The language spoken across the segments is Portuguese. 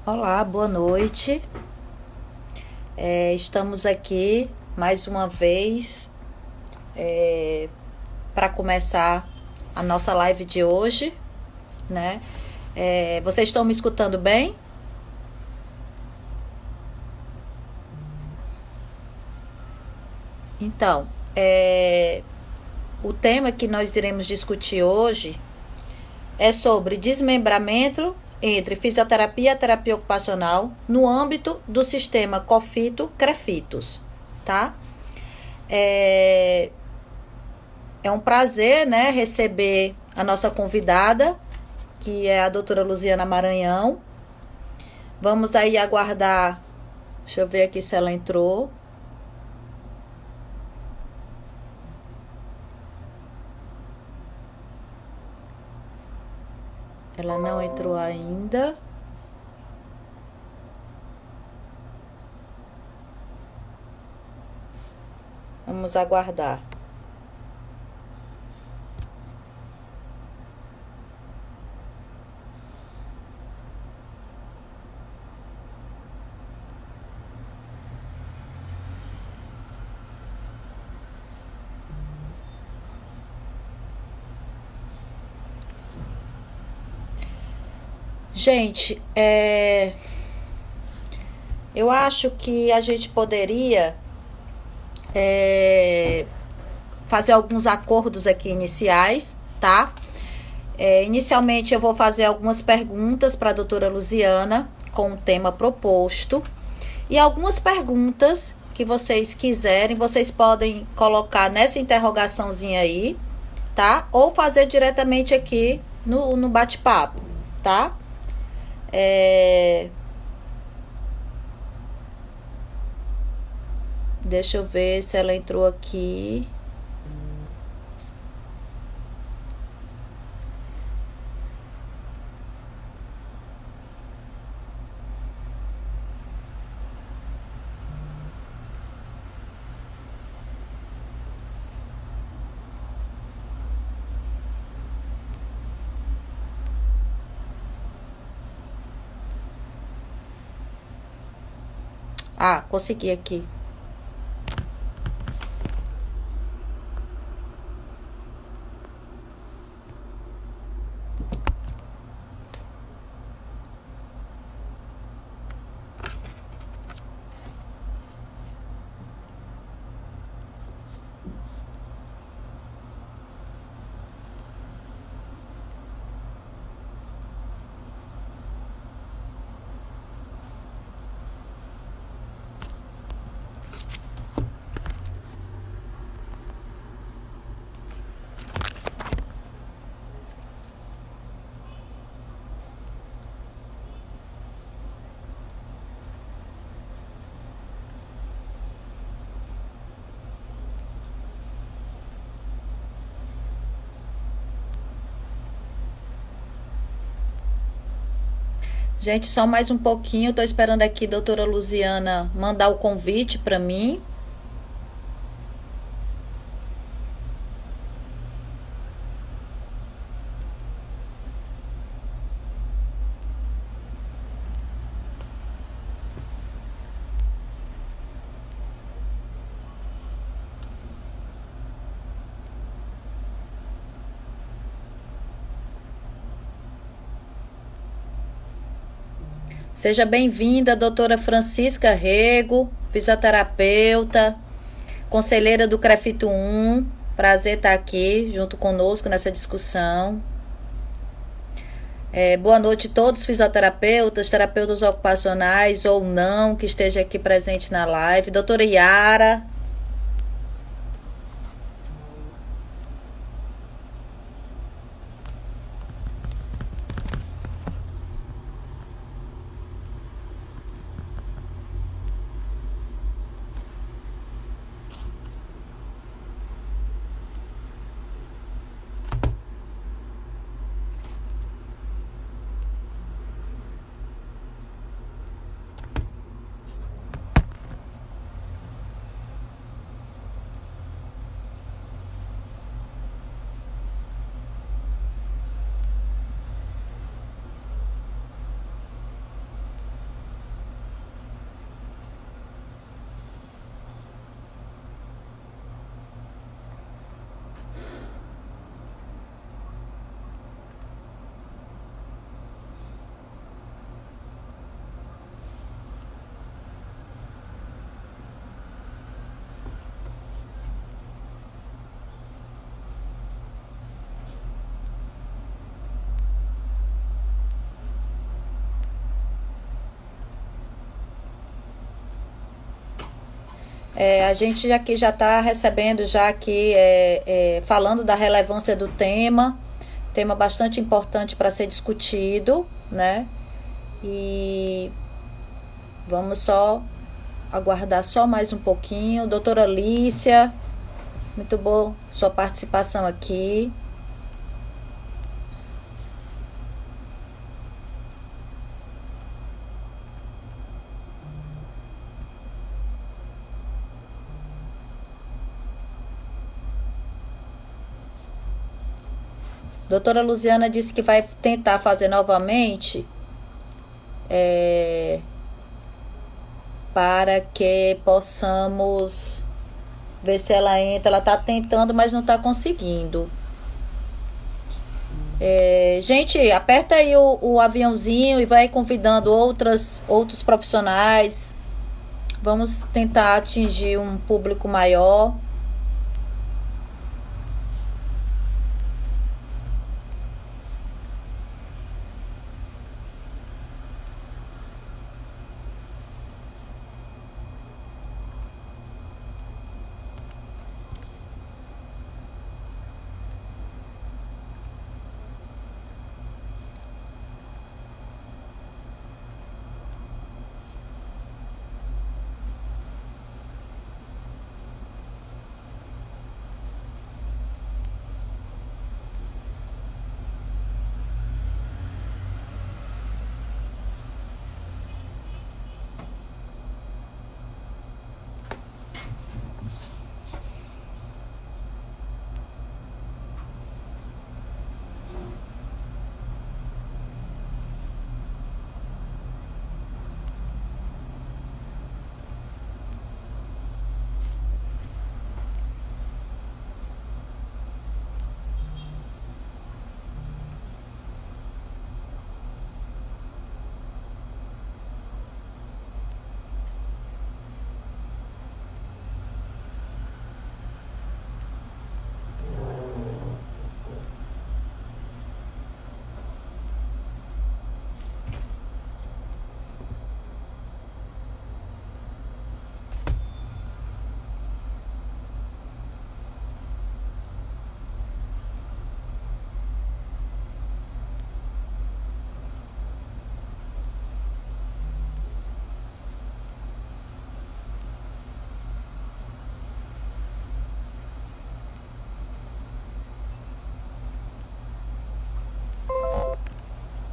Olá, boa noite. Estamos aqui mais uma vez para começar a nossa live de hoje, né? Vocês estão me escutando bem? Então, o tema que nós iremos discutir hoje é sobre desmembramento entre fisioterapia e terapia ocupacional no âmbito do sistema COFITO-CREFITOS, tá? É, é um prazer, né, receber a nossa convidada, que é a doutora Luziana Maranhão. Vamos aí aguardar. Deixa eu ver aqui se ela entrou. Ela não entrou ainda. Vamos aguardar. Gente, eu acho que a gente poderia fazer alguns acordos aqui iniciais, tá? Inicialmente eu vou fazer algumas perguntas para a doutora Luziana com o tema proposto e algumas perguntas que vocês quiserem, vocês podem colocar nessa interrogaçãozinha aí, tá? Ou fazer diretamente aqui no bate-papo, tá? Deixa eu ver se ela entrou aqui. Ah, consegui aqui. Gente, só mais um pouquinho. Eu tô esperando aqui a doutora Luziana mandar o convite para mim. Seja bem-vinda, doutora Francisca Rego, fisioterapeuta, conselheira do CREFITO 1. Prazer estar aqui junto conosco nessa discussão. Boa noite a todos os fisioterapeutas, terapeutas ocupacionais ou não, que esteja aqui presente na live. Doutora Yara. A gente aqui já está recebendo, já aqui, falando da relevância do tema bastante importante para ser discutido, né? E vamos só aguardar só mais um pouquinho. Doutora Lícia, muito boa sua participação aqui. Doutora Luziana disse que vai tentar fazer novamente, é, para que possamos ver se ela entra. Ela está tentando, mas não está conseguindo. Gente, aperta aí o aviãozinho e vai convidando outros profissionais. Vamos tentar atingir um público maior.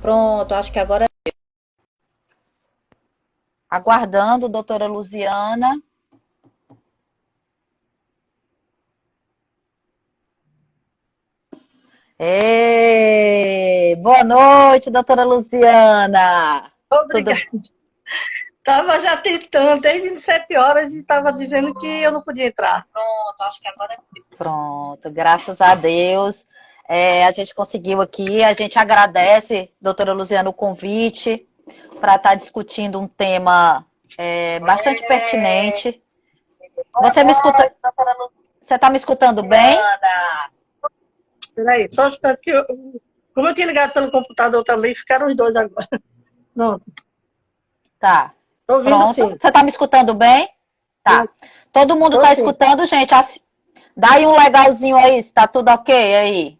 Pronto, acho que agora. Aguardando, doutora Luziana. Boa noite, doutora Luziana. Obrigada. Estava já tentando desde 7 horas e estava dizendo que eu não podia entrar. Pronto, acho que agora. Pronto, graças a Deus. A gente conseguiu aqui. A gente agradece, doutora Luziana, o convite para estar discutindo um tema bastante pertinente. Você me escuta? Você está me escutando bem? Peraí, só um instante que como eu tinha ligado pelo computador também, ficaram os dois agora. Pronto. Tá. Tô ouvindo Pronto. sim. Você está me escutando bem? Tá. Todo mundo Tô está sim. escutando, gente? Dá aí um legalzinho aí, se tá tudo ok aí.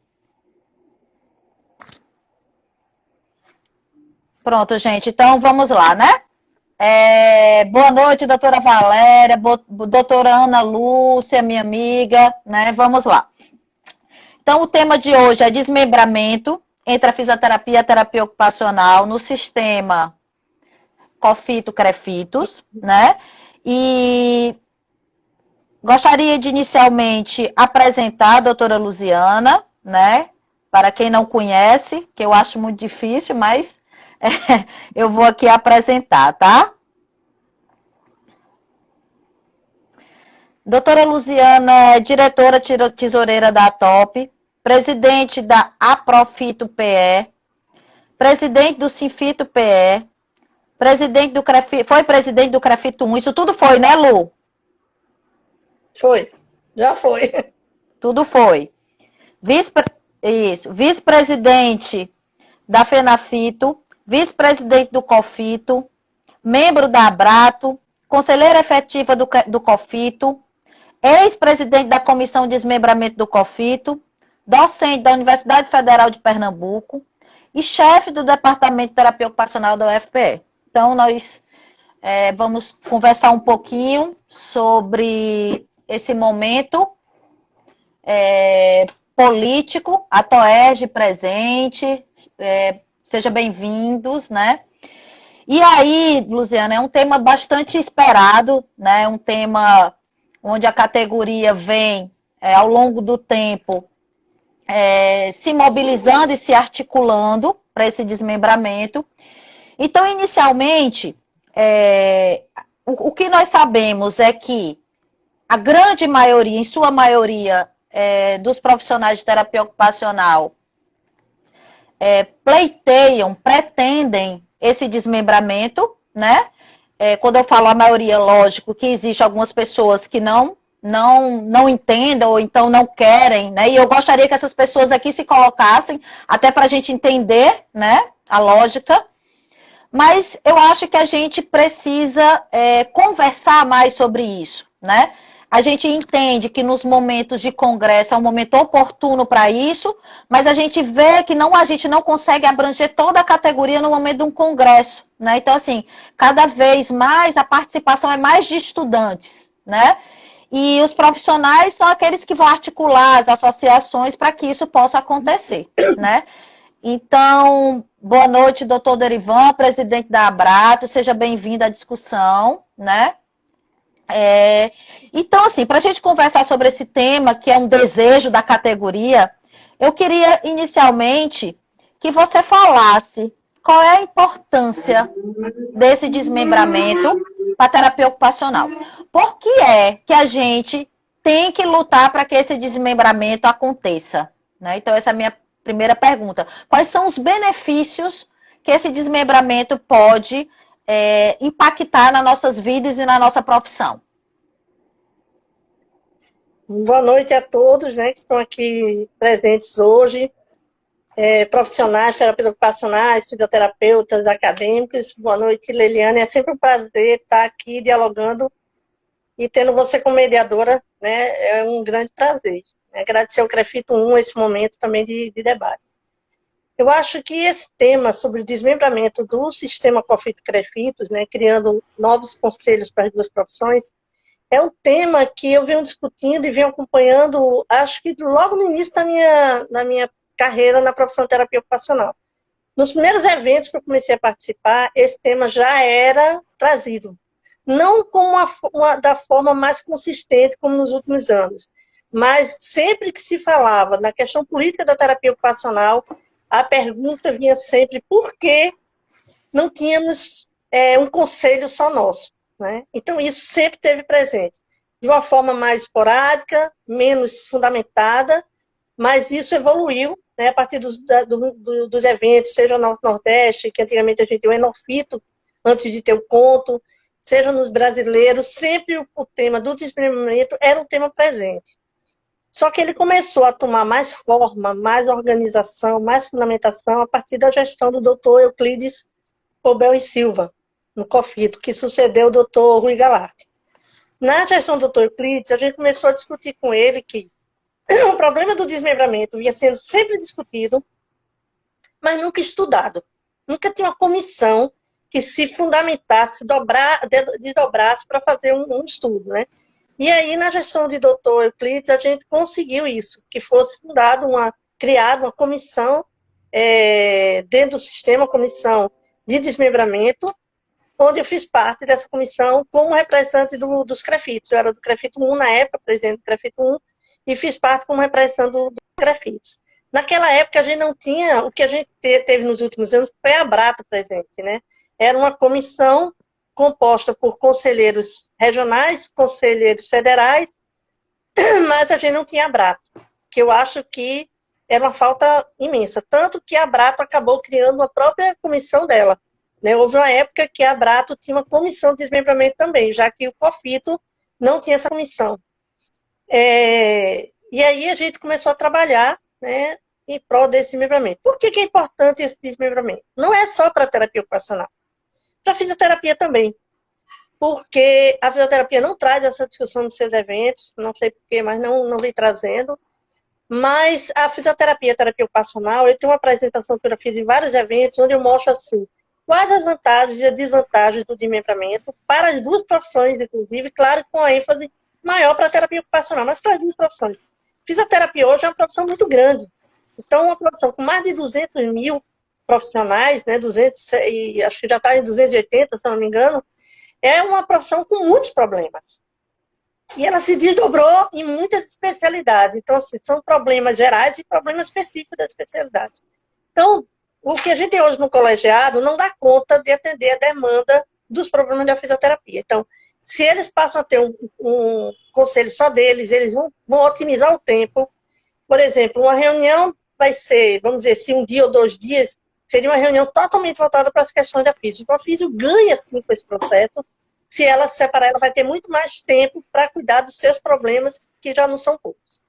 Pronto, gente. Então vamos lá, né? Boa noite, doutora Valéria, doutora Ana Lúcia, minha amiga, né? Vamos lá. Então, o tema de hoje é desmembramento entre a fisioterapia e a terapia ocupacional no sistema COFITO-CREFITOS, né? E gostaria de inicialmente apresentar a doutora Luziana, né? Para quem não conhece, que eu acho muito difícil, mas eu vou aqui apresentar, tá? Doutora Luziana é diretora tesoureira da ATOP, presidente da APROFITO-PE, presidente do SINFITO-PE, presidente do CREFITO, foi presidente do CREFITO 1, isso tudo foi, né, Lu? Foi, já foi. Tudo foi. Vice-presidente da FENAFITO, vice-presidente do COFITO, membro da ABRATO, conselheira efetiva do COFITO, ex-presidente da Comissão de Desmembramento do COFITO, docente da Universidade Federal de Pernambuco e chefe do Departamento de Terapia Ocupacional da UFPE. Então, nós vamos conversar um pouquinho sobre esse momento político, a TOERJ presente, sejam bem-vindos, né? E aí, Luziana, é um tema bastante esperado, né? Um tema onde a categoria vem, ao longo do tempo, se mobilizando e se articulando para esse desmembramento. Então, inicialmente, o que nós sabemos é que a grande maioria, em sua maioria, dos profissionais de terapia ocupacional pleiteiam, pretendem esse desmembramento, né? Quando eu falo a maioria, lógico que existe algumas pessoas que não entendam ou então não querem, né? E eu gostaria que essas pessoas aqui se colocassem, até para a gente entender, né, a lógica. Mas eu acho que a gente precisa conversar mais sobre isso, né? A gente entende que nos momentos de congresso é um momento oportuno para isso, mas a gente vê que a gente não consegue abranger toda a categoria no momento de um congresso, né? Então, assim, cada vez mais a participação é mais de estudantes, né? E os profissionais são aqueles que vão articular as associações para que isso possa acontecer, né? Então, boa noite, doutor Derivan, presidente da Abrato, seja bem-vindo à discussão, né? Então, assim, para a gente conversar sobre esse tema, que é um desejo da categoria, eu queria, inicialmente, que você falasse qual é a importância desse desmembramento para a terapia ocupacional. Por que é que a gente tem que lutar para que esse desmembramento aconteça? Né? Então, essa é a minha primeira pergunta. Quais são os benefícios que esse desmembramento pode impactar nas nossas vidas e na nossa profissão? Boa noite a todos, né, que estão aqui presentes hoje, profissionais, terapeutas ocupacionais, fisioterapeutas, acadêmicos. Boa noite, Leliane. É sempre um prazer estar aqui dialogando e tendo você como mediadora, né, é um grande prazer. Agradecer ao CREFITO 1 esse momento também de debate. Eu acho que esse tema sobre o desmembramento do sistema COFITO-CREFITOS, né, criando novos conselhos para as duas profissões, é um tema que eu venho discutindo e venho acompanhando, acho que logo no início da minha carreira na profissão de terapia ocupacional. Nos primeiros eventos que eu comecei a participar, esse tema já era trazido. Não como da forma mais consistente como nos últimos anos, mas sempre que se falava na questão política da terapia ocupacional, a pergunta vinha sempre por que não tínhamos um conselho só nosso, né? Então, isso sempre esteve presente, de uma forma mais esporádica, menos fundamentada, mas isso evoluiu, né, a partir dos eventos, seja no Nordeste, que antigamente a gente tinha o Enofito, antes de ter o conto, seja nos brasileiros, sempre o tema do desmembramento era um tema presente. Só que ele começou a tomar mais forma, mais organização, mais fundamentação a partir da gestão do doutor Euclides Pobel e Silva, no COFITO, que sucedeu o doutor Rui Galarte. Na gestão do doutor Euclides, a gente começou a discutir com ele que o problema do desmembramento vinha sendo sempre discutido, mas nunca estudado. Nunca tinha uma comissão que se fundamentasse, desdobrasse para fazer um estudo, né? E aí, na gestão de doutor Euclides, a gente conseguiu isso, que fosse criada uma comissão dentro do sistema, comissão de desmembramento, onde eu fiz parte dessa comissão como representante dos CREFITOS. Eu era do CREFITO 1 na época, presidente do CREFITO 1, e fiz parte como representante do CREFITOS. Naquela época, a gente não tinha o que a gente teve nos últimos anos, foi a Abrato presente, né? Era uma comissão composta por conselheiros regionais, conselheiros federais, mas a gente não tinha Abrato, que eu acho que era uma falta imensa. Tanto que a Abrato acabou criando uma própria comissão dela, né? Houve uma época que a Abrato tinha uma comissão de desmembramento também, já que o COFITO não tinha essa comissão. E aí a gente começou a trabalhar, né, em prol desse desmembramento. Por que é importante esse desmembramento? Não é só para a terapia ocupacional, para a fisioterapia também. porque a fisioterapia não traz essa discussão nos seus eventos, não sei porquê, mas não vem trazendo. Mas a fisioterapia, a terapia ocupacional, eu tenho uma apresentação que eu já fiz em vários eventos, onde eu mostro assim, quais as vantagens e as desvantagens do desmembramento para as duas profissões, inclusive, claro, com a ênfase maior para a terapia ocupacional, mas para as duas profissões. Fisioterapia hoje é uma profissão muito grande. Então, uma profissão com mais de 200 mil profissionais, né, 200, e acho que já está em 280, se não me engano, é uma profissão com muitos problemas. E ela se desdobrou em muitas especialidades. Então, assim, são problemas gerais e problemas específicos da especialidade. Então, o que a gente tem hoje no colegiado não dá conta de atender a demanda dos problemas da fisioterapia. Então, se eles passam a ter um conselho só deles, eles vão otimizar o tempo. Por exemplo, uma reunião vai ser, vamos dizer, se um dia ou 2 dias, seria uma reunião totalmente voltada para as questões da física. Então, a física ganha, sim, com esse processo. Se ela se separar, ela vai ter muito mais tempo para cuidar dos seus problemas, que já não são poucos.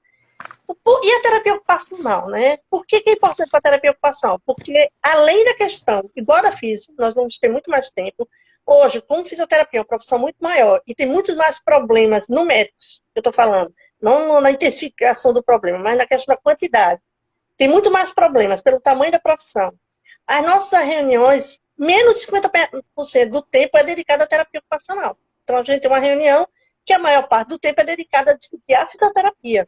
E a terapia ocupacional, né? Por que é importante para a terapia ocupacional? Porque, além da questão, igual a física, nós vamos ter muito mais tempo. Hoje, como fisioterapia é uma profissão muito maior e tem muitos mais problemas numéricos, eu estou falando, não na intensificação do problema, mas na questão da quantidade. Tem muito mais problemas pelo tamanho da profissão. As nossas reuniões, menos de 50% do tempo é dedicado à terapia ocupacional. Então, a gente tem uma reunião que a maior parte do tempo é dedicada a discutir a fisioterapia.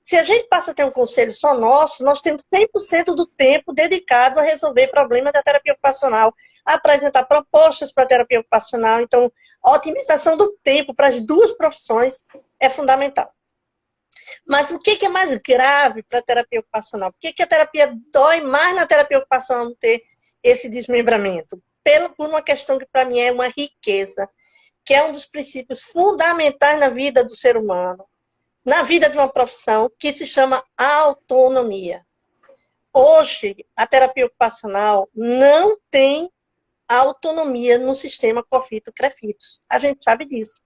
Se a gente passa a ter um conselho só nosso, nós temos 100% do tempo dedicado a resolver problemas da terapia ocupacional, a apresentar propostas para a terapia ocupacional. Então, a otimização do tempo para as duas profissões é fundamental. Mas o que é mais grave para a terapia ocupacional? Por que a terapia dói mais na terapia ocupacional não ter esse desmembramento? Por uma questão que para mim é uma riqueza, que é um dos princípios fundamentais na vida do ser humano, na vida de uma profissão, que se chama autonomia. Hoje, a terapia ocupacional não tem autonomia no sistema COFITO-CREFITOS. A gente sabe disso.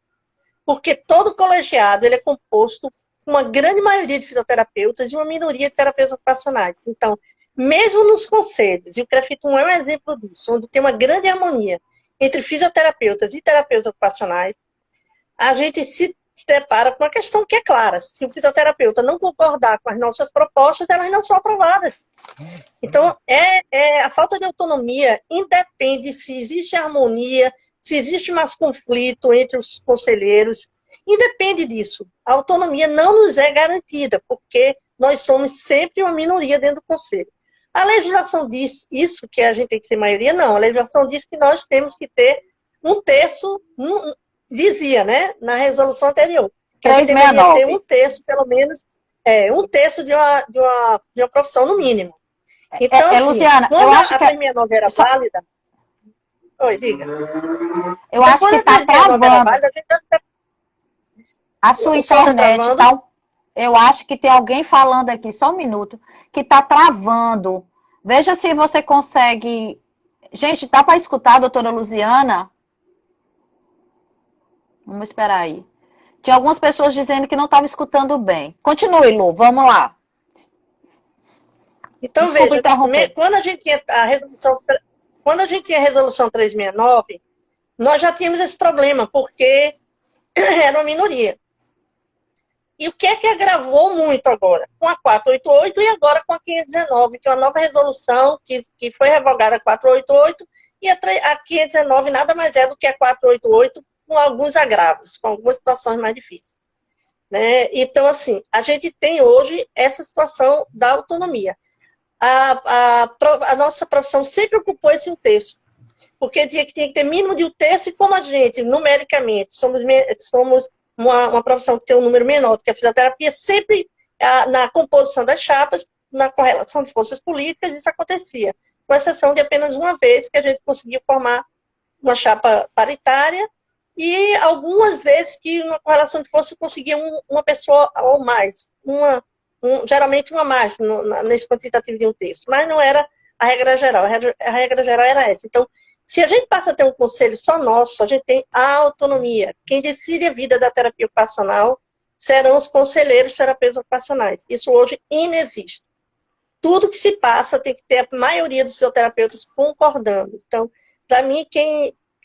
Porque todo colegiado ele é composto por uma grande maioria de fisioterapeutas e uma minoria de terapeutas ocupacionais. Então, mesmo nos conselhos, e o CREFITO 1 é um exemplo disso, onde tem uma grande harmonia entre fisioterapeutas e terapeutas ocupacionais, a gente se depara com uma questão que é clara. Se o fisioterapeuta não concordar com as nossas propostas, elas não são aprovadas. Então, a falta de autonomia independe se existe harmonia, se existe mais conflito entre os conselheiros, independe disso. A autonomia não nos é garantida, porque nós somos sempre uma minoria dentro do conselho. A legislação diz isso, que a gente tem que ser maioria? Não. A legislação diz que nós temos que ter um terço, dizia, né, na resolução anterior, que a gente deveria ter um terço, pelo menos, um terço de uma profissão, no mínimo. Então, assim, Luciana, quando a 369 era válida... Oi, diga. Eu acho que está travando. Válida, a sua internet tá... Eu acho que tem alguém falando aqui, só um minuto, que está travando. Veja se você consegue... Gente, dá para escutar, doutora Luciana? Vamos esperar aí. Tinha algumas pessoas dizendo que não estavam escutando bem. Continue, Lu, vamos lá. Então, veja, quando a gente tinha a resolução 369, nós já tínhamos esse problema, porque era uma minoria. E o que é que agravou muito agora? Com a 488 e agora com a 519, que é uma nova resolução que foi revogada a 488, e a 519 nada mais é do que a 488 com alguns agravos, com algumas situações mais difíceis. Né? Então, assim, a gente tem hoje essa situação da autonomia. A nossa profissão sempre ocupou esse 1/3, porque dizia que tinha que ter mínimo de 1/3, e como a gente, numericamente, somos uma profissão que tem um número menor do que a fisioterapia, sempre na composição das chapas, na correlação de forças políticas, isso acontecia, com exceção de apenas uma vez que a gente conseguiu formar uma chapa paritária, e algumas vezes que uma correlação de força conseguia uma pessoa ou mais, geralmente uma mais, nesse quantitativo de 1/3, mas não era a regra geral, a regra geral era essa. Então, se a gente passa a ter um conselho só nosso, a gente tem a autonomia. Quem decide a vida da terapia ocupacional serão os conselheiros terapeutas ocupacionais. Isso hoje inexiste. Tudo que se passa tem que ter a maioria dos fisioterapeutas concordando. Então, para mim,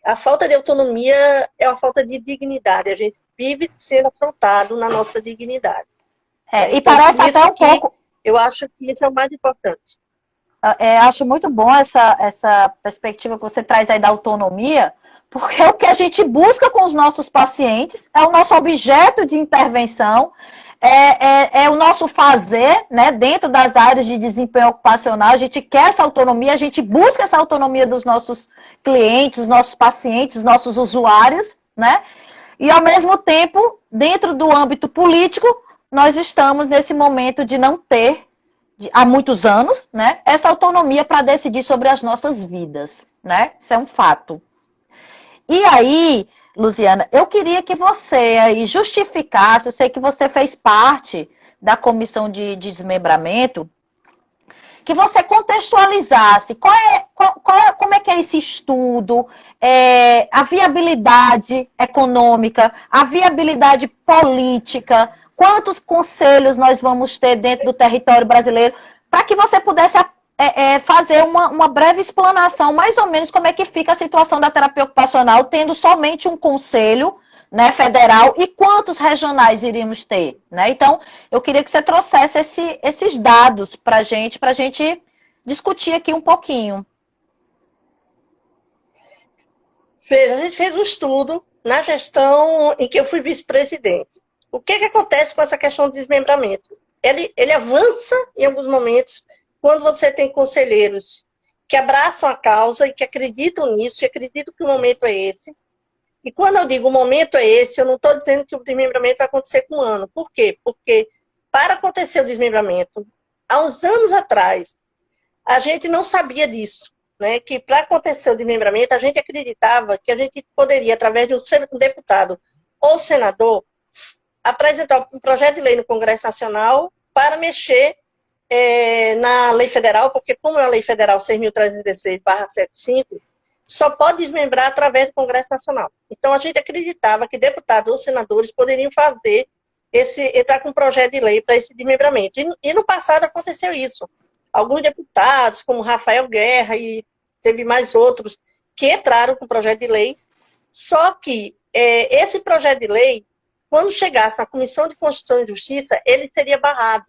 A falta de autonomia é uma falta de dignidade. A gente vive sendo afrontado na nossa dignidade. E então, parece até um pouco... Eu acho que isso é o mais importante. Acho muito bom essa perspectiva que você traz aí da autonomia, porque é o que a gente busca com os nossos pacientes, é o nosso objeto de intervenção, é o nosso fazer, né, dentro das áreas de desempenho ocupacional. A gente quer essa autonomia, a gente busca essa autonomia dos nossos clientes, dos nossos pacientes, dos nossos usuários, né? E, ao mesmo tempo, dentro do âmbito político, nós estamos nesse momento de não ter, há muitos anos, né, essa autonomia para decidir sobre as nossas vidas, né? Isso é um fato. E aí, Luziana, eu queria que você aí justificasse, eu sei que você fez parte da comissão de desmembramento, que você contextualizasse como é que é esse estudo, a viabilidade econômica, a viabilidade política, quantos conselhos nós vamos ter dentro do território brasileiro, para que você pudesse fazer uma breve explanação, mais ou menos, como é que fica a situação da terapia ocupacional, tendo somente um conselho, né, federal, e quantos regionais iríamos ter, né? Então, eu queria que você trouxesse esses dados para a gente discutir aqui um pouquinho. Veja, a gente fez um estudo na gestão em que eu fui vice-presidente. O que acontece com essa questão do desmembramento? Ele avança em alguns momentos quando você tem conselheiros que abraçam a causa e que acreditam nisso, e acreditam que o momento é esse. E quando eu digo o momento é esse, eu não estou dizendo que o desmembramento vai acontecer com um ano. Por quê? Porque para acontecer o desmembramento, há uns anos atrás, a gente não sabia disso, né? Que para acontecer o desmembramento, a gente acreditava que a gente poderia, através de um deputado ou senador, apresentar um projeto de lei no Congresso Nacional para mexer na lei federal, porque como é a lei federal 6.316/75, só pode desmembrar através do Congresso Nacional. Então, a gente acreditava que deputados ou senadores poderiam entrar com um projeto de lei para esse desmembramento. E no passado aconteceu isso. Alguns deputados, como Rafael Guerra e teve mais outros, que entraram com o projeto de lei, só que esse projeto de lei, quando chegasse na Comissão de Constituição e Justiça, ele seria barrado,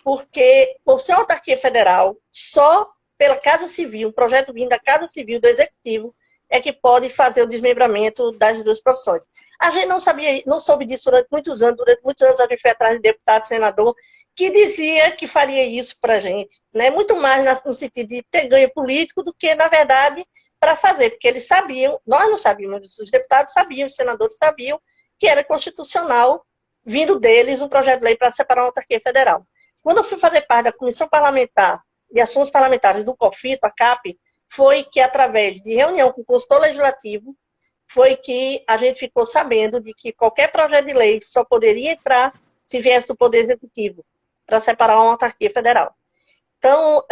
porque, por ser uma autarquia federal, só pela Casa Civil, um projeto vindo da Casa Civil do Executivo, é que pode fazer o desmembramento das duas profissões. A gente não soube disso durante muitos anos a gente foi atrás de deputado, senador, que dizia que faria isso para a gente, né? Muito mais no sentido de ter ganho político do que, na verdade, para fazer, porque eles sabiam, nós não sabíamos, os deputados sabiam, os senadores sabiam que era constitucional, vindo deles, um projeto de lei para separar uma autarquia federal. Quando eu fui fazer parte da Comissão Parlamentar de Assuntos Parlamentares do COFITO, a CAP, foi que, através de reunião com o consultor legislativo, foi que a gente ficou sabendo de que qualquer projeto de lei só poderia entrar se viesse do Poder Executivo, para separar uma autarquia federal. Então,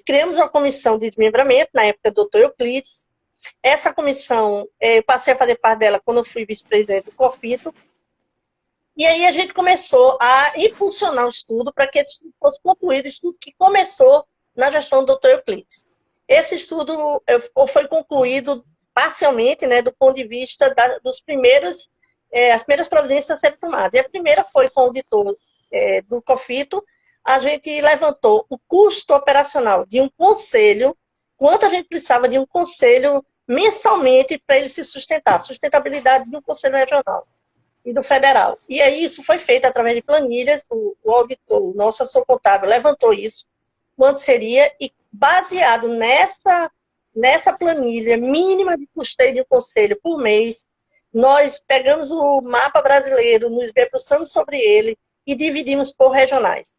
criamos uma comissão de desmembramento, na época do Dr. Euclides. Essa comissão, eu passei a fazer parte dela quando eu fui vice-presidente do COFITO. E aí a gente começou a impulsionar o estudo para que esse estudo fosse concluído, o estudo que começou na gestão do Dr. Euclides. Esse estudo foi concluído parcialmente, né, do ponto de vista as primeiras providências a serem tomadas. E a primeira foi com o auditor do COFITO. A gente levantou o custo operacional de um conselho, quanto a gente precisava de um conselho mensalmente para ele se sustentar, a sustentabilidade de um conselho regional e do federal. E aí isso foi feito através de planilhas, o auditor, o nosso assessor contábil levantou isso, quanto seria, e baseado nessa planilha mínima de custeio de um conselho por mês, nós pegamos o mapa brasileiro, nos debruçamos sobre ele e dividimos por regionais.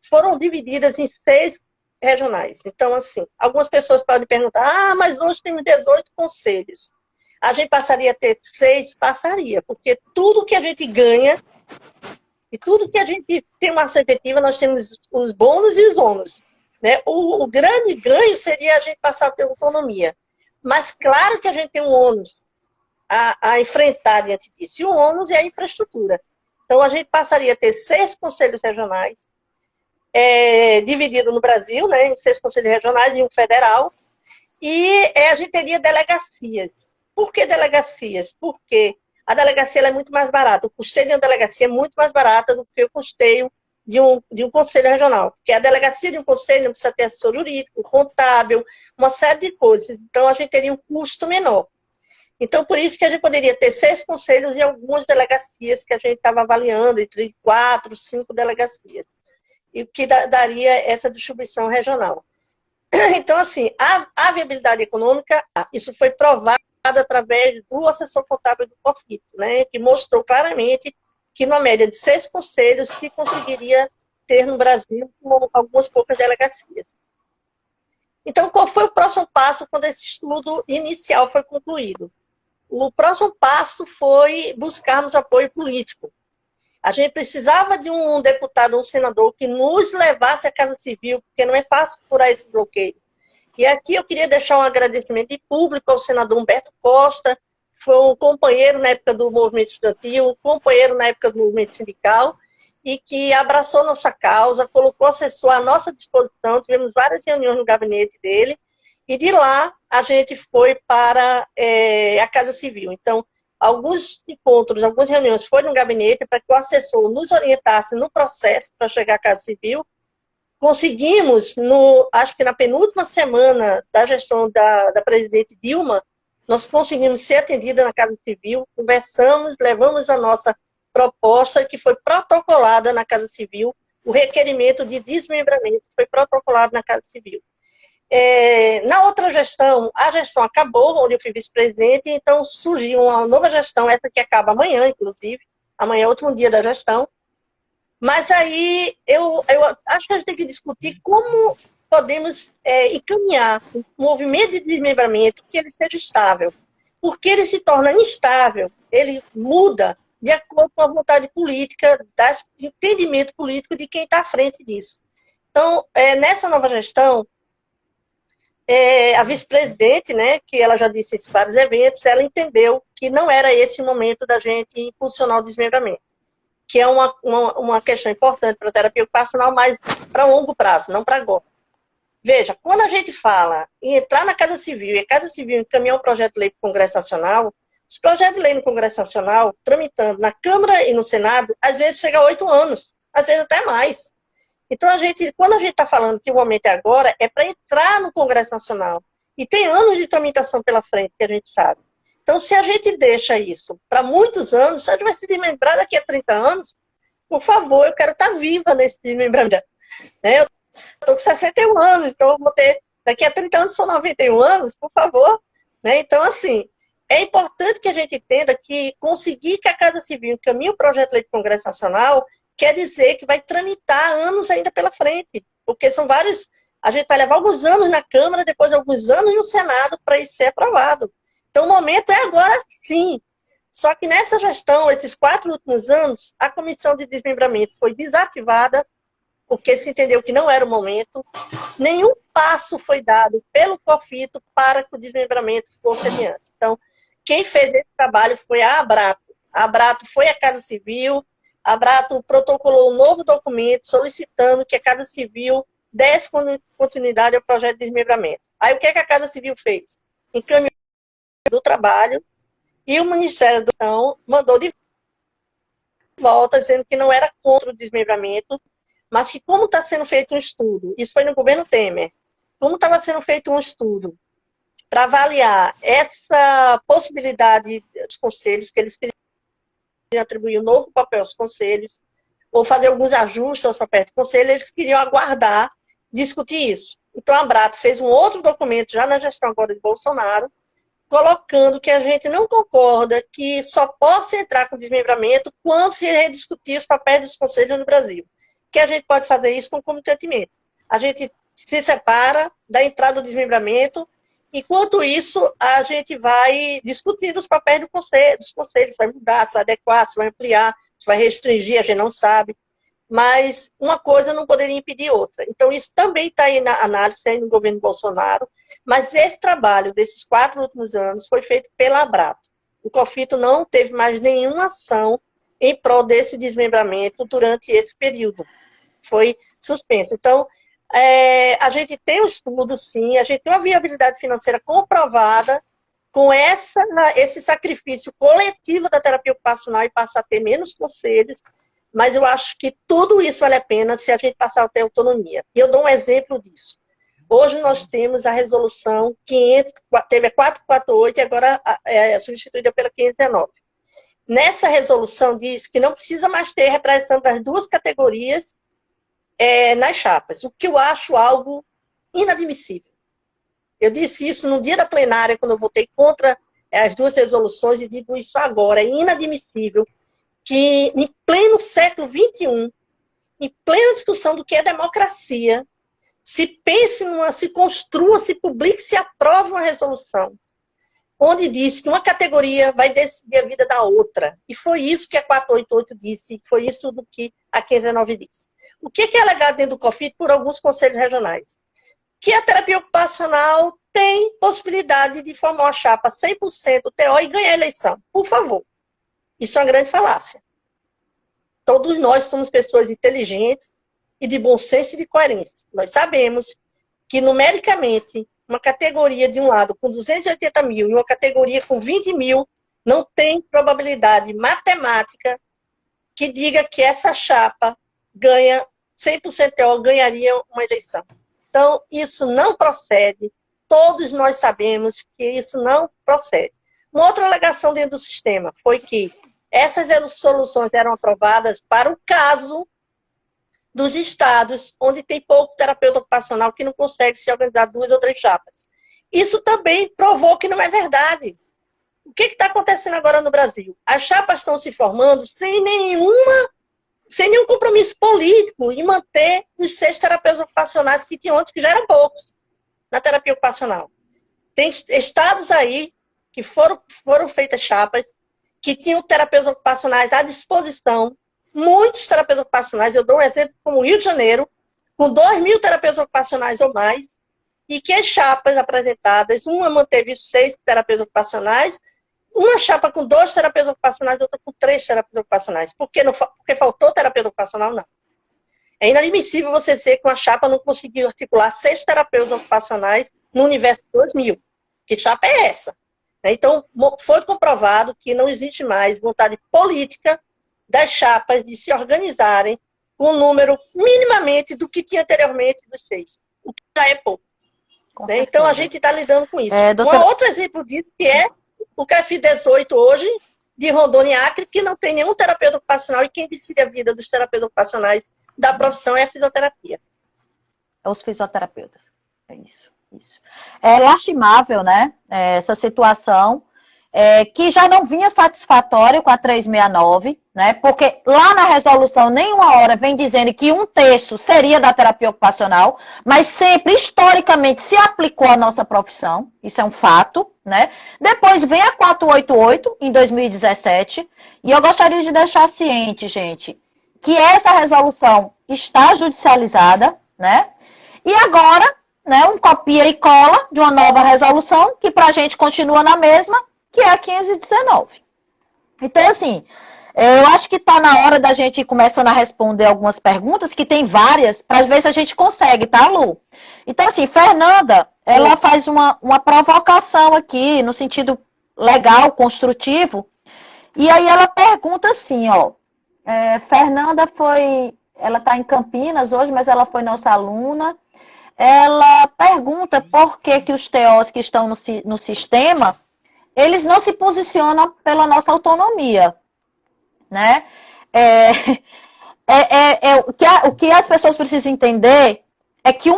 Foram divididas em 6 regionais. Então, assim, algumas pessoas podem perguntar, mas hoje temos 18 conselhos. A gente passaria a ter 6? Passaria, porque tudo que a gente ganha e tudo que a gente tem uma ação efetiva, nós temos os bônus e os ônus, né? O grande ganho seria a gente passar a ter autonomia. Mas claro que a gente tem um ônus a enfrentar diante disso. E o ônus é a infraestrutura. Então, a gente passaria a ter 6 conselhos regionais, dividido no Brasil, né, em 6 conselhos regionais e um federal. E a gente teria delegacias. Por que delegacias? Porque a delegacia ela é muito mais barata. O custeio de uma delegacia é muito mais barata do que o custeio de um conselho regional. Porque a delegacia de um conselho não precisa ter assessor jurídico, contábil, uma série de coisas. Então, a gente teria um custo menor. Então, por isso que a gente poderia ter 6 conselhos e algumas delegacias que a gente estava avaliando, entre 4, 5 delegacias. E o que daria essa distribuição regional. Então, assim, a viabilidade econômica, isso foi provado através do assessor contábil do COFITO, né, que mostrou claramente que, numa média de 6 conselhos, se conseguiria ter no Brasil com algumas poucas delegacias. Então, qual foi o próximo passo quando esse estudo inicial foi concluído? O próximo passo foi buscarmos apoio político. A gente precisava de um deputado, um senador, que nos levasse à Casa Civil, porque não é fácil furar esse bloqueio. E aqui eu queria deixar um agradecimento de público ao senador Humberto Costa, que foi um companheiro na época do movimento estudantil, um companheiro na época do movimento sindical, e que abraçou nossa causa, colocou assessor à nossa disposição, tivemos várias reuniões no gabinete dele, e de lá a gente foi para a Casa Civil. Então, alguns encontros, algumas reuniões foram no gabinete para que o assessor nos orientasse no processo para chegar à Casa Civil. Conseguimos, acho que na penúltima semana da gestão da presidente Dilma, nós conseguimos ser atendida na Casa Civil, conversamos, levamos a nossa proposta, que foi protocolada na Casa Civil, o requerimento de desmembramento foi protocolado na Casa Civil. Na outra gestão, a gestão acabou, onde eu fui vice-presidente, então surgiu uma nova gestão, essa que acaba amanhã, inclusive, amanhã é o último dia da gestão, mas aí eu acho que a gente tem que discutir como podemos encaminhar um movimento de desmembramento que ele seja estável, porque ele se torna instável, ele muda de acordo com a vontade política, de entendimento político de quem está à frente disso. Então, nessa nova gestão, a vice-presidente, né, que ela já disse em vários eventos, ela entendeu que não era esse o momento da gente impulsionar o desmembramento, que é uma questão importante para a terapia ocupacional, mas para longo prazo, não para agora. Veja, quando a gente fala em entrar na Casa Civil, e a Casa Civil encaminhar um projeto de lei para o Congresso Nacional, os projetos de lei no Congresso Nacional, tramitando na Câmara e no Senado, às vezes chega a 8 anos, às vezes até mais. Então, quando a gente está falando que o momento é agora, é para entrar no Congresso Nacional. E tem anos de tramitação pela frente, que a gente sabe. Então, se a gente deixa isso para muitos anos, a gente vai se desmembrar daqui a 30 anos. Por favor, eu quero estar viva nesse desmembramento. Né? Eu estou com 61 anos, então eu vou ter, daqui a 30 anos são 91 anos, por favor. Né? Então, assim, é importante que a gente entenda que conseguir que a Casa Civil encaminhe o projeto de lei do Congresso Nacional quer dizer que vai tramitar anos ainda pela frente, porque são vários, a gente vai levar alguns anos na Câmara, depois alguns anos no Senado para isso ser aprovado. Então o momento é agora sim. Só que nessa gestão, esses 4 últimos anos, a comissão de desmembramento foi desativada, porque se entendeu que não era o momento, nenhum passo foi dado pelo COFITO para que o desmembramento fosse adiante. Então, quem fez esse trabalho foi a Abrato. A Abrato foi à Casa Civil, a Abrato protocolou um novo documento solicitando que a Casa Civil desse continuidade ao projeto de desmembramento. Aí o que a Casa Civil fez? Encaminhou do trabalho e o Ministério da Educação mandou de volta, dizendo que não era contra o desmembramento, mas que como está sendo feito um estudo, isso foi no governo Temer, como estava sendo feito um estudo para avaliar essa possibilidade dos conselhos, que eles queriam atribuir um novo papel aos conselhos, ou fazer alguns ajustes aos papéis do conselho, eles queriam aguardar, discutir isso. Então, a Abrato fez um outro documento, já na gestão agora de Bolsonaro, colocando que a gente não concorda que só possa entrar com desmembramento quando se rediscutir os papéis dos conselhos no Brasil. Que a gente pode fazer isso concomitantemente. A gente se separa da entrada do desmembramento. Enquanto isso, a gente vai discutir os papéis dos conselhos, se vai mudar, se vai adequar, se vai ampliar, se vai restringir, a gente não sabe. Mas uma coisa não poderia impedir outra. Então, isso também está aí na análise aí no governo Bolsonaro, mas esse trabalho desses 4 últimos anos foi feito pela Abrato. O COFITO não teve mais nenhuma ação em prol desse desmembramento durante esse período. Foi suspenso. Então, A gente tem um estudo, sim, a gente tem uma viabilidade financeira comprovada com esse sacrifício coletivo da terapia ocupacional e passar a ter menos conselhos, mas eu acho que tudo isso vale a pena se a gente passar a ter autonomia. E eu dou um exemplo disso. Hoje nós temos a resolução 500, teve a 448 e agora é substituída pela 519. Nessa resolução diz que não precisa mais ter representação das duas categorias nas chapas, o que eu acho algo inadmissível. Eu disse isso no dia da plenária, quando eu votei contra as duas resoluções, e digo isso agora, é inadmissível que, em pleno século XXI, em plena discussão do que é democracia, se pense se construa, se publique, se aprove uma resolução, onde diz que uma categoria vai decidir a vida da outra. E foi isso que a 488 disse, foi isso do que a 519 disse. O que é alegado dentro do COFIT por alguns conselhos regionais? Que a terapia ocupacional tem possibilidade de formar uma chapa 100% TO e ganhar a eleição. Por favor. Isso é uma grande falácia. Todos nós somos pessoas inteligentes e de bom senso e de coerência. Nós sabemos que, numericamente, uma categoria de um lado com 280 mil e uma categoria com 20 mil não tem probabilidade matemática que diga que essa chapa ganha 100% TO, ganharia uma eleição. Então, isso não procede. Todos nós sabemos que isso não procede. Uma outra alegação dentro do sistema foi que essas soluções eram aprovadas para o caso dos estados onde tem pouco terapeuta ocupacional que não consegue se organizar 2 ou 3 chapas. Isso também provou que não é verdade. O que está acontecendo agora no Brasil? As chapas estão se formando sem nenhum compromisso político em manter os 6 terapeutas ocupacionais que tinham antes, que já eram poucos na terapia ocupacional. Tem estados aí que foram feitas chapas, que tinham terapeutas ocupacionais à disposição, muitos terapeutas ocupacionais, eu dou um exemplo como o Rio de Janeiro, com 2.000 terapeutas ocupacionais ou mais, e que as chapas apresentadas, uma manteve 6 terapeutas ocupacionais, uma chapa com 2 terapeutas ocupacionais, outra com 3 terapeutas ocupacionais. Porque faltou terapeuta ocupacional? Não. É inadmissível você dizer que uma chapa não conseguiu articular 6 terapeutas ocupacionais no universo de 2.000. Que chapa é essa? Então, foi comprovado que não existe mais vontade política das chapas de se organizarem com um número minimamente do que tinha anteriormente dos 6. O que já é pouco. Então, a gente está lidando com isso. Um outro exemplo disso que é o CAFI 18 hoje, de Rondônia e Acre, que não tem nenhum terapeuta ocupacional e quem decide a vida dos terapeutas ocupacionais da profissão é a fisioterapia. É os fisioterapeutas. É isso. É lastimável, né, essa situação, que já não vinha satisfatória com a 369, né, porque lá na resolução nenhuma hora vem dizendo que 1/3 seria da terapia ocupacional, mas sempre, historicamente, se aplicou à nossa profissão, isso é um fato, né. Depois vem a 488, em 2017, e eu gostaria de deixar ciente, gente, que essa resolução está judicializada, né, e agora, né, um copia e cola de uma nova resolução, que pra gente continua na mesma, que é a 519. Então, assim, eu acho que está na hora da gente ir começando a responder algumas perguntas, que tem várias, para ver se a gente consegue, tá, Lu? Então, assim, Fernanda, ela faz uma provocação aqui, no sentido legal, construtivo, e aí ela pergunta assim, ó, Fernanda ela está em Campinas hoje, mas ela foi nossa aluna. Ela pergunta por que os TOs que estão no sistema, eles não se posicionam pela nossa autonomia, né? O que as pessoas precisam entender é que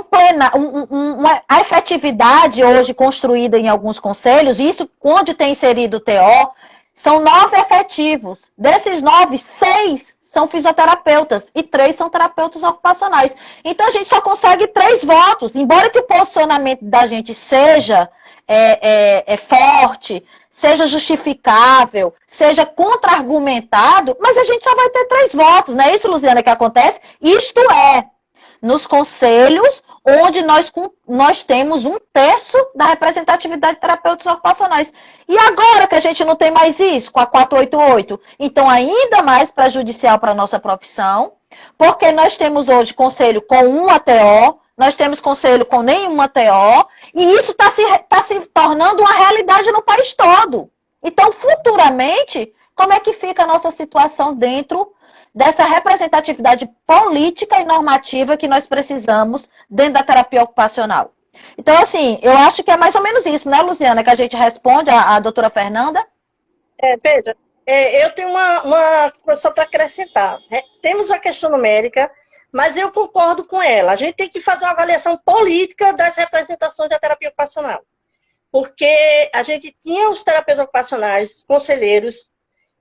a efetividade hoje construída em alguns conselhos, isso onde tem inserido o TO, são 9 efetivos. Desses 9, 6 são fisioterapeutas e 3 são terapeutas ocupacionais. Então, a gente só consegue 3 votos. Embora que o posicionamento da gente seja forte, seja justificável, seja contra-argumentado, mas a gente só vai ter 3 votos. Não é isso, Luziana, que acontece? Isto é, nos conselhos onde nós temos 1/3 da representatividade de terapeutas ocupacionais. E agora que a gente não tem mais isso, com a 488, então ainda mais prejudicial para a nossa profissão, porque nós temos hoje conselho com 1 ATO, nós temos conselho com nenhuma TO, e isso está se tornando uma realidade no país todo. Então, futuramente, como é que fica a nossa situação dentro dessa representatividade política e normativa que nós precisamos dentro da terapia ocupacional? Então, assim, eu acho que é mais ou menos isso, né, Luciana, que a gente responde à doutora Fernanda? Veja, eu tenho uma coisa só para acrescentar. Temos a questão numérica, mas eu concordo com ela. A gente tem que fazer uma avaliação política das representações da terapia ocupacional. Porque a gente tinha os terapeutas ocupacionais, conselheiros,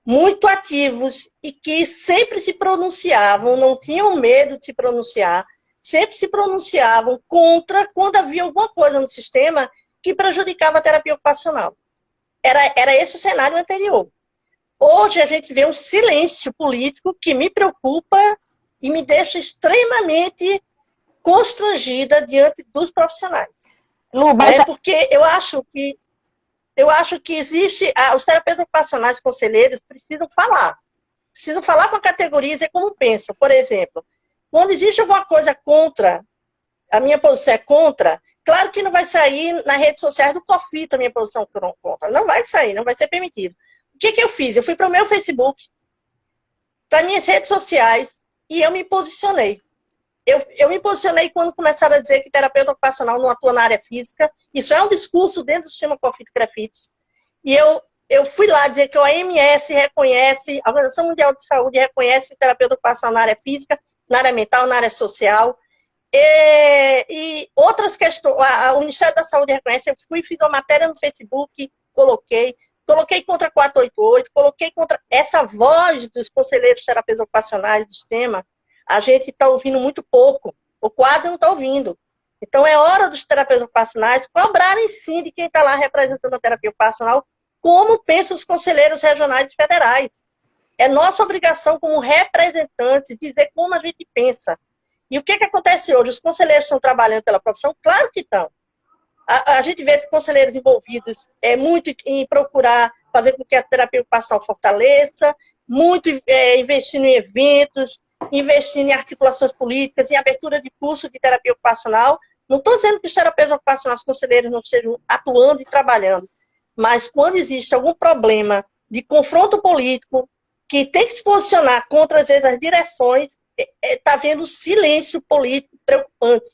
muito ativos e que sempre se pronunciavam, não tinham medo de se pronunciar, sempre se pronunciavam contra quando havia alguma coisa no sistema que prejudicava a terapia ocupacional. Era esse o cenário anterior. Hoje a gente vê um silêncio político que me preocupa e me deixa extremamente constrangida diante dos profissionais. Lu, mas... Porque eu acho que existe... os terapeutas ocupacionais conselheiros precisam falar com a categoria e dizer como pensam. Por exemplo, quando existe alguma coisa contra, a minha posição é contra, claro que não vai sair nas redes sociais do COFITO a minha posição contra. Não vai sair, não vai ser permitido. O que eu fiz? Eu fui para o meu Facebook, para minhas redes sociais, e eu me posicionei. Eu me posicionei quando começaram a dizer que terapeuta ocupacional não atua na área física. Isso é um discurso dentro do sistema COFITO-CREFITOS. E eu fui lá dizer que a OMS reconhece, a Organização Mundial de Saúde reconhece o terapeuta ocupacional na área física, na área mental, na área social. E outras questões, o Ministério da Saúde reconhece, eu fui, fiz uma matéria no Facebook, coloquei contra a 488, coloquei contra essa voz dos conselheiros terapeutas ocupacionais do sistema. A gente está ouvindo muito pouco, ou quase não está ouvindo. Então, é hora dos terapeutas ocupacionais cobrarem sim de quem está lá representando a terapia ocupacional, como pensam os conselheiros regionais e federais. É nossa obrigação, como representantes, dizer como a gente pensa. E o que acontece hoje? Os conselheiros estão trabalhando pela profissão? Claro que estão. A gente vê conselheiros envolvidos muito em procurar fazer com que a terapia ocupacional fortaleça, muito investindo em eventos, investindo em articulações políticas, em abertura de curso de terapia ocupacional. Não estou dizendo que os terapeutas ocupacionais, os conselheiros não estejam atuando e trabalhando, mas quando existe algum problema de confronto político, que tem que se posicionar contra, às vezes, as direções, está havendo silêncio político preocupante.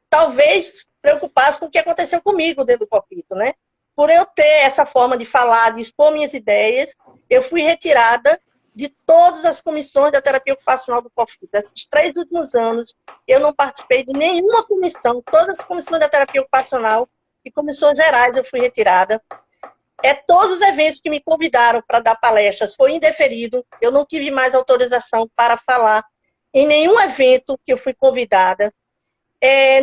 Talvez preocupados com o que aconteceu comigo dentro do COFITO, né? Por eu ter essa forma de falar, de expor minhas ideias, eu fui retirada de todas as comissões da terapia ocupacional do COFITO. Esses 3 últimos anos, eu não participei de nenhuma comissão, todas as comissões da terapia ocupacional e comissões gerais eu fui retirada. Todos os eventos que me convidaram para dar palestras foi indeferido, eu não tive mais autorização para falar em nenhum evento que eu fui convidada.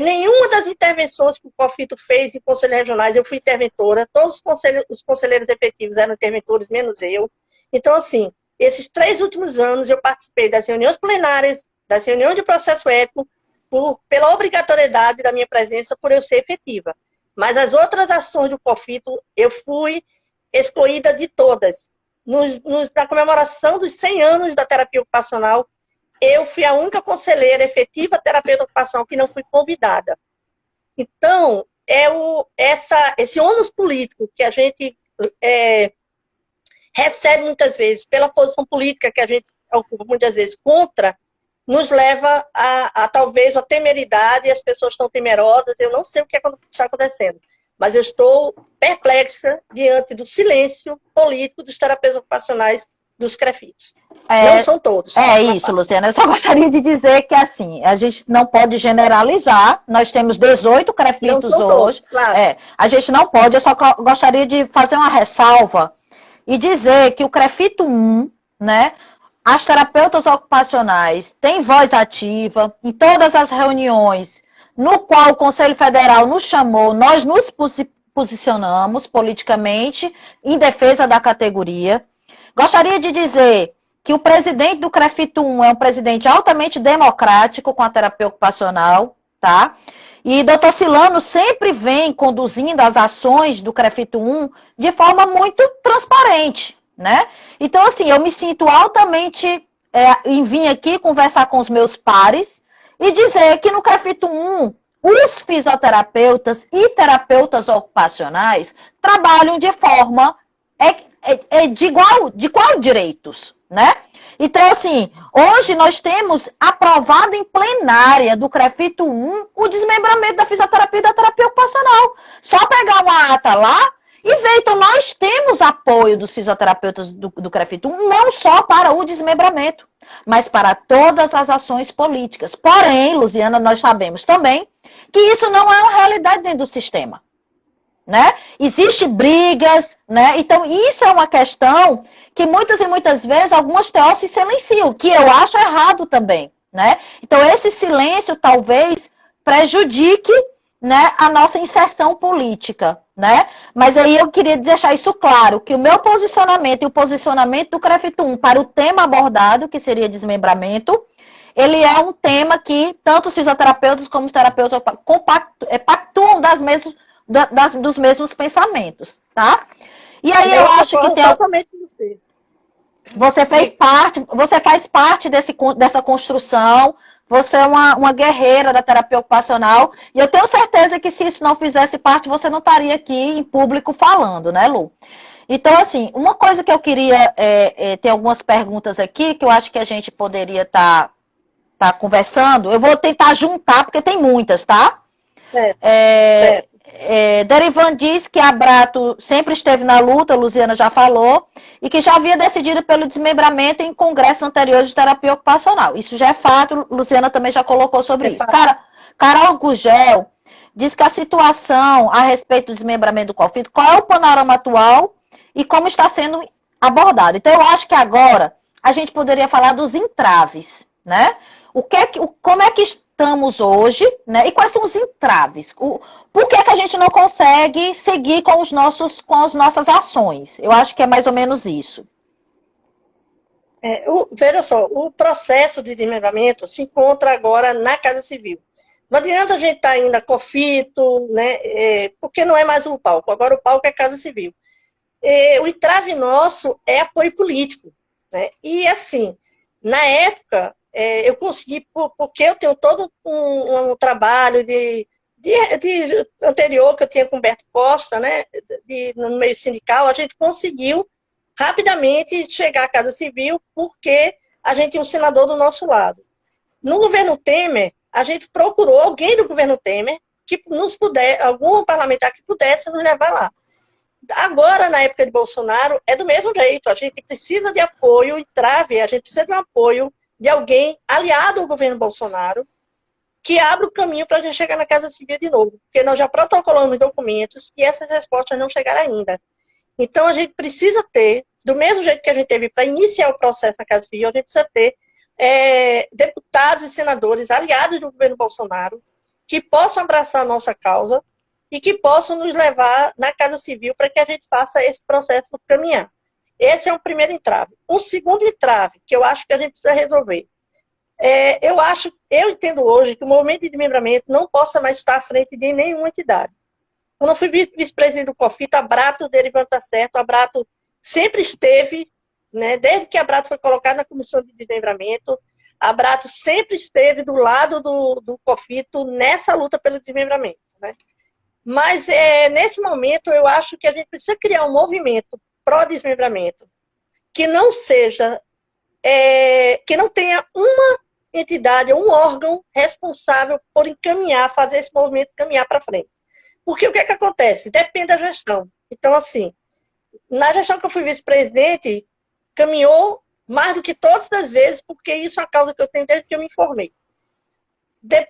Nenhuma das intervenções que o COFITO fez em conselhos regionais, eu fui interventora, todos os conselheiros efetivos eram interventores, menos eu. Então, assim, esses 3 últimos anos eu participei das reuniões plenárias, das reuniões de processo ético, pela obrigatoriedade da minha presença, por eu ser efetiva. Mas as outras ações do COFITO, eu fui excluída de todas. Na comemoração dos 100 anos da terapia ocupacional, eu fui a única conselheira efetiva terapeuta ocupacional que não fui convidada. Então, esse ônus político que a gente recebe muitas vezes, pela posição política que a gente ocupa muitas vezes contra, nos leva a talvez a temeridade, e as pessoas estão temerosas, eu não sei o que está acontecendo, mas eu estou perplexa diante do silêncio político dos terapeutas ocupacionais dos CREFITOS. Não são todos. Isso, Luciana. Eu só gostaria de dizer que, assim, a gente não pode generalizar. Nós temos 18 CREFITOS hoje. Todos, claro. A gente não pode. Eu só gostaria de fazer uma ressalva e dizer que o CREFITO 1, né, as terapeutas ocupacionais têm voz ativa em todas as reuniões no qual o Conselho Federal nos chamou, nós nos posicionamos politicamente em defesa da categoria. Gostaria de dizer que o presidente do CREFITO 1 é um presidente altamente democrático com a terapia ocupacional, tá? E Dr. Silano sempre vem conduzindo as ações do CREFITO 1 de forma muito transparente, né? Então, assim, eu me sinto altamente em vir aqui conversar com os meus pares e dizer que no CREFIT 1, os fisioterapeutas e terapeutas ocupacionais trabalham de forma de igual direitos, né? Então, assim, hoje nós temos aprovado em plenária do CREFIT 1 o desmembramento da fisioterapia e da terapia ocupacional. Só pegar uma ata lá e ver. Então, nós temos apoio dos fisioterapeutas do CREFIT 1, não só para o desmembramento, mas para todas as ações políticas. Porém, Luziana, nós sabemos também que isso não é uma realidade dentro do sistema, né? Existem brigas, né? Então, isso é uma questão que muitas e muitas vezes algumas TOs se silenciam, que eu acho errado também, né? Então, esse silêncio talvez prejudique, né, a nossa inserção política, né? Mas aí eu queria deixar isso claro, que o meu posicionamento e o posicionamento do CREFIT 1 para o tema abordado, que seria desmembramento, ele é um tema que tanto os fisioterapeutas como os terapeutas pactuam dos mesmos pensamentos, tá? E aí eu acho que tem... Totalmente com você. Você faz parte dessa construção, você é uma guerreira da terapia ocupacional, e eu tenho certeza que se isso não fizesse parte, você não estaria aqui em público falando, né, Lu? Então, assim, uma coisa que eu queria, ter algumas perguntas aqui, que eu acho que a gente poderia estar conversando, eu vou tentar juntar, porque tem muitas, tá? Certo. Derivan diz que a Brato sempre esteve na luta, a Luziana já falou, e que já havia decidido pelo desmembramento em congressos anteriores de terapia ocupacional. Isso já é fato, Luziana também já colocou sobre isso. Carol Gugel diz que a situação a respeito do desmembramento do COFIT, qual é o panorama atual e como está sendo abordado. Então, eu acho que agora a gente poderia falar dos entraves, né? Como é que estamos hoje, né? E quais são os entraves? Por que a gente não consegue seguir com as nossas ações? Eu acho que é mais ou menos isso. Veja só, o processo de desmembramento se encontra agora na Casa Civil. Não adianta a gente estar indo a COFITO, né? Porque não é mais um palco, agora o palco é Casa Civil. O entrave nosso é apoio político, né? E assim, na época, eu consegui, porque eu tenho todo um trabalho de anterior que eu tinha com o Humberto Costa, né, no meio sindical, a gente conseguiu rapidamente chegar à Casa Civil porque a gente tinha um senador do nosso lado. No governo Temer, a gente procurou alguém do governo Temer que algum parlamentar que pudesse nos levar lá. Agora, na época de Bolsonaro, é do mesmo jeito, a gente precisa de apoio, a gente precisa de um apoio de alguém aliado ao governo Bolsonaro, que abra o caminho para a gente chegar na Casa Civil de novo. Porque nós já protocolamos documentos e essas respostas não chegaram ainda. Então, a gente precisa ter, do mesmo jeito que a gente teve para iniciar o processo na Casa Civil, a gente precisa ter deputados e senadores aliados do governo Bolsonaro que possam abraçar a nossa causa e que possam nos levar na Casa Civil para que a gente faça esse processo caminhar. Esse é o primeiro entrave. Um segundo entrave, que eu acho que a gente precisa resolver, eu entendo hoje que o movimento de desmembramento não possa mais estar à frente de nenhuma entidade. Quando eu fui vice-presidente do COFIT, a Brato, Derivan tá certo, a Brato sempre esteve, né, desde que a Brato foi colocada na comissão de desmembramento, a Brato sempre esteve do lado do COFIT nessa luta pelo desmembramento, né? Mas nesse momento eu acho que a gente precisa criar um movimento pró-desmembramento que não seja, que não tenha uma entidade ou um órgão responsável por fazer esse movimento caminhar para frente. Porque o que acontece? Depende da gestão. Então, assim, na gestão que eu fui vice-presidente, caminhou mais do que todas as vezes, porque isso é uma causa que eu tenho desde que eu me informei.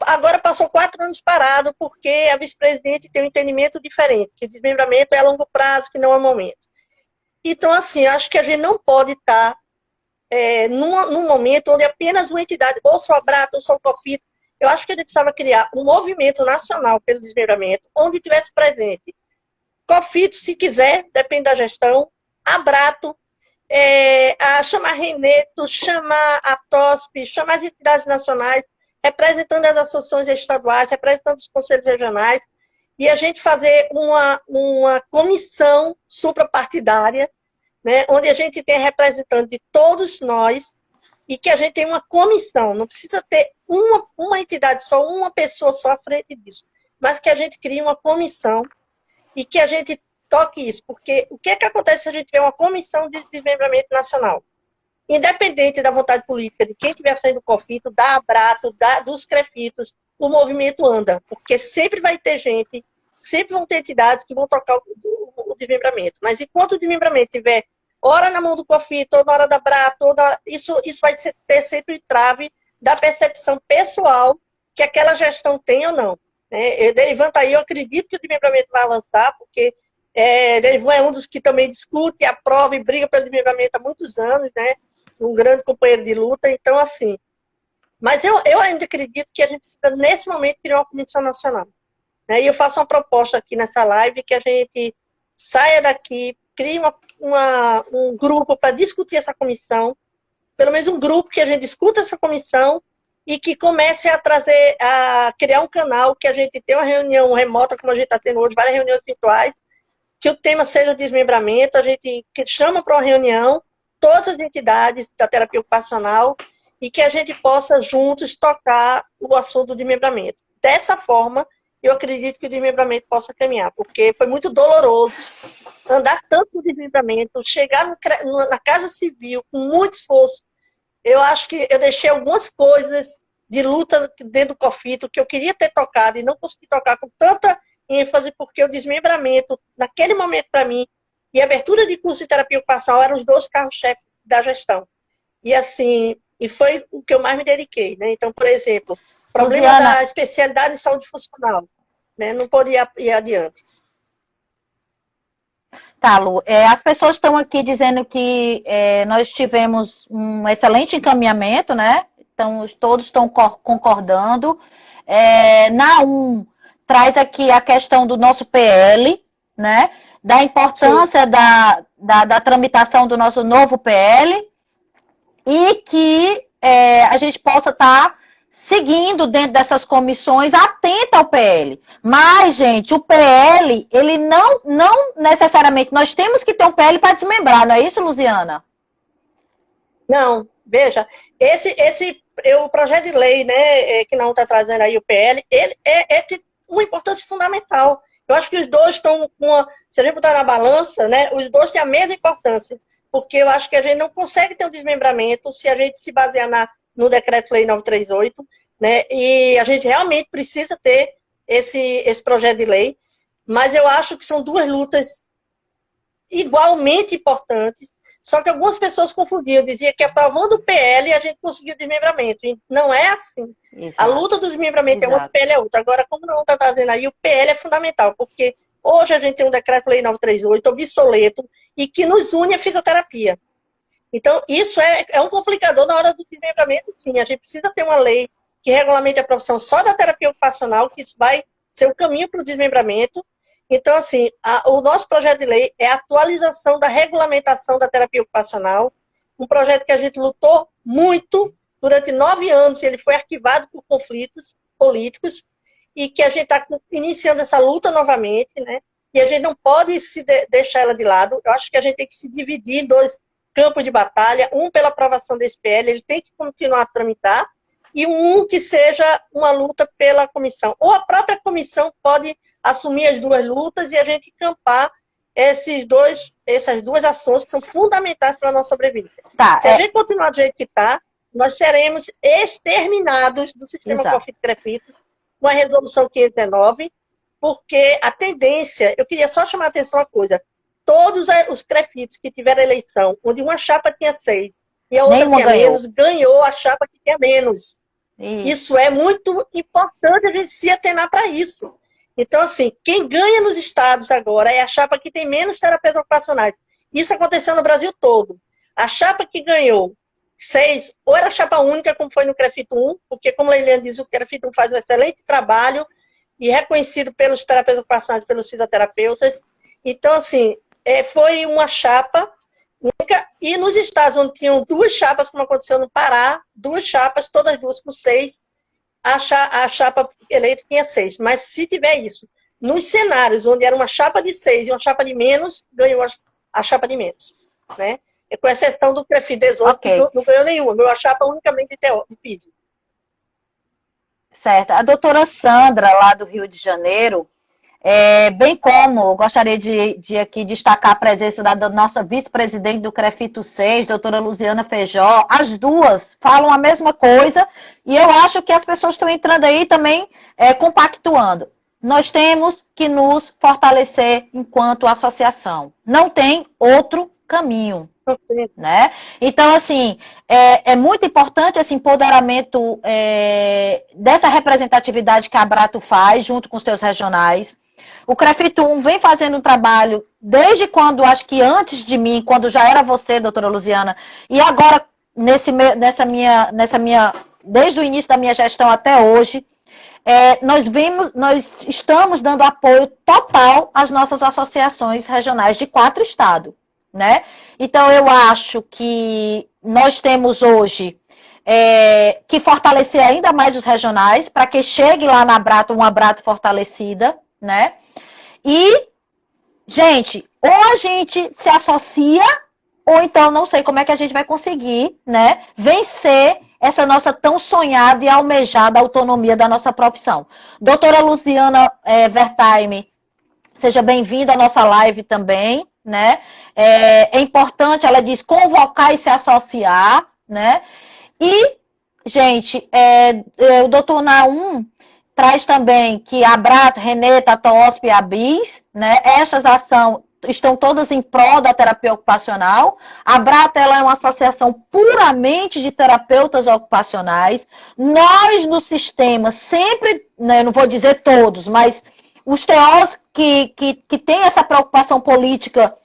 Agora passou 4 anos parado, porque a vice-presidente tem um entendimento diferente, que desmembramento é a longo prazo, que não é momento. Então, assim, acho que a gente não pode estar num momento onde apenas uma entidade, ou só a Brato, ou só o COFIT, eu acho que a gente precisava criar um movimento nacional pelo desmembramento, onde tivesse presente COFIT, se quiser, depende da gestão, a Brato, chamar a Reneto, chamar a TOSP, chamar as entidades nacionais, representando as associações estaduais, representando os conselhos regionais, e a gente fazer uma comissão suprapartidária, né, onde a gente tem representante de todos nós e que a gente tem uma comissão, não precisa ter uma entidade só, uma pessoa só à frente disso, mas que a gente crie uma comissão e que a gente toque isso, porque o que é que acontece se a gente tiver uma comissão de desmembramento nacional? Independente da vontade política de quem estiver à frente do COFITO, da Abrato, dos CREFITOS, o movimento anda, porque sempre vai ter gente, sempre vão ter entidades que vão tocar o desmembramento, mas enquanto o desmembramento estiver ora na mão do COFITO, ou na hora da Abrato, isso vai ter sempre o trave da percepção pessoal que aquela gestão tem ou não. Derivan tá aí, eu acredito que o desmembramento vai avançar, porque Derivan é um dos que também discute, aprova e briga pelo desmembramento há muitos anos, né? Um grande companheiro de luta, então assim. Mas eu ainda acredito que a gente precisa, nesse momento, criar uma comissão nacional. Né? E eu faço uma proposta aqui nessa live que a gente saia daqui, crie um grupo para discutir essa comissão, pelo menos um grupo que a gente discuta essa comissão e que comece a criar um canal, que a gente tenha uma reunião remota, como a gente está tendo hoje, várias reuniões virtuais, que o tema seja desmembramento, a gente chama para uma reunião todas as entidades da terapia ocupacional e que a gente possa juntos tocar o assunto do desmembramento. Dessa forma, eu acredito que o desmembramento possa caminhar, porque foi muito doloroso andar tanto no desmembramento, chegar na Casa Civil com muito esforço. Eu acho que eu deixei algumas coisas de luta dentro do COFITO que eu queria ter tocado e não consegui tocar com tanta ênfase, porque o desmembramento, naquele momento para mim, e a abertura de curso de terapia ocupacional eram os 2 carros-chefes da gestão. E assim, e foi o que eu mais me dediquei, né? Então, por exemplo, problema Luziana, da especialidade em saúde funcional, né? Não podia ir adiante. tá, Lu, as pessoas estão aqui dizendo que nós tivemos um excelente encaminhamento, né? Então, todos estão concordando. Naum traz aqui a questão do nosso PL, né? Da importância da tramitação do nosso novo PL e que a gente possa estar seguindo dentro dessas comissões atenta ao PL. Mas, gente, o PL, ele não necessariamente, nós temos que ter um PL para desmembrar, não é isso, Luziana? Não, veja, o projeto de lei, né, que não está trazendo aí o PL, ele é de uma importância fundamental. Eu acho que os dois estão se a gente botar na balança, né, os dois têm a mesma importância, porque eu acho que a gente não consegue ter um desmembramento se a gente se basear no Decreto-Lei 938, né, e a gente realmente precisa ter esse projeto de lei, mas eu acho que são 2 lutas igualmente importantes, só que algumas pessoas confundiam, diziam que aprovando o PL a gente conseguiu o desmembramento, e não é assim. Exato. A luta do desmembramento é uma, o PL é outra. Agora, como não está trazendo aí, o PL é fundamental, porque hoje a gente tem um Decreto-Lei 938 obsoleto e que nos une à fisioterapia. Então, isso é um complicador na hora do desmembramento, sim. A gente precisa ter uma lei que regulamente a profissão só da terapia ocupacional, que isso vai ser o caminho para o desmembramento. Então, assim, o nosso projeto de lei é a atualização da regulamentação da terapia ocupacional, um projeto que a gente lutou muito durante 9 anos, e ele foi arquivado por conflitos políticos, e que a gente está iniciando essa luta novamente, né? E a gente não pode deixar ela de lado. Eu acho que a gente tem que se dividir em 2 campos de batalha, um pela aprovação desse PL, ele tem que continuar a tramitar, e um que seja uma luta pela comissão. Ou a própria comissão pode assumir as 2 lutas e a gente encampar essas 2 ações que são fundamentais para a nossa sobrevivência. Se a gente continuar do jeito que está, nós seremos exterminados do sistema COFITO-CREFITOS, com a resolução 519, porque a tendência, eu queria só chamar a atenção uma coisa, todos os CREFITOS que tiveram eleição, onde uma chapa tinha 6 e a outra tinha menos, ganhou a chapa que tinha menos. Isso é muito importante a gente se atenar para isso. Então, assim, quem ganha nos estados agora é a chapa que tem menos terapeutas ocupacionais. Isso aconteceu no Brasil todo. A chapa que ganhou 6, ou era chapa única, como foi no CREFITO 1, porque, como a Leiliane diz, o CREFITO 1 faz um excelente trabalho e reconhecido pelos terapeutas ocupacionais, pelos fisioterapeutas. Então, assim, foi uma chapa única. E nos estados onde tinham 2 chapas, como aconteceu no Pará, 2 chapas, todas 2 com 6, a chapa eleita tinha 6. Mas se tiver isso, nos cenários onde era uma chapa de 6 e uma chapa de menos, ganhou a chapa de menos, né? com exceção do CREFIT 18, Ok. que não ganhou nenhuma. Meu chapa unicamente de físico. Certo. A doutora Sandra, lá do Rio de Janeiro, bem como gostaria de aqui destacar a presença da nossa vice-presidente do CREFITO 6, doutora Luziana Feijó. As duas falam a mesma coisa e eu acho que as pessoas estão entrando aí também compactuando. Nós temos que nos fortalecer enquanto associação. Não tem outro caminho. Né? Então, assim, é muito importante esse empoderamento dessa representatividade que a Abrato faz junto com seus regionais. O CREFITO 1 vem fazendo um trabalho desde quando, acho que antes de mim, quando já era você, doutora Luziana, e agora, nessa minha desde o início da minha gestão até hoje, nós estamos dando apoio total às nossas associações regionais de 4 estados, né? Então, eu acho que nós temos hoje que fortalecer ainda mais os regionais para que chegue lá na Abrato uma Abrato fortalecida, né? E, gente, ou a gente se associa, ou então não sei como é que a gente vai conseguir, né, vencer essa nossa tão sonhada e almejada autonomia da nossa profissão. Doutora Luziana Wertheim, seja bem-vinda à nossa live também, né? É importante, ela diz, convocar e se associar, né? E, gente, o doutor Naum traz também que a Abrato, Reneta, a TOSP e a BIS, né? Essas ações estão todas em prol da terapia ocupacional. A Abrato, ela é uma associação puramente de terapeutas ocupacionais. Nós, no sistema, sempre, né, não vou dizer todos, mas os TOs que têm essa preocupação política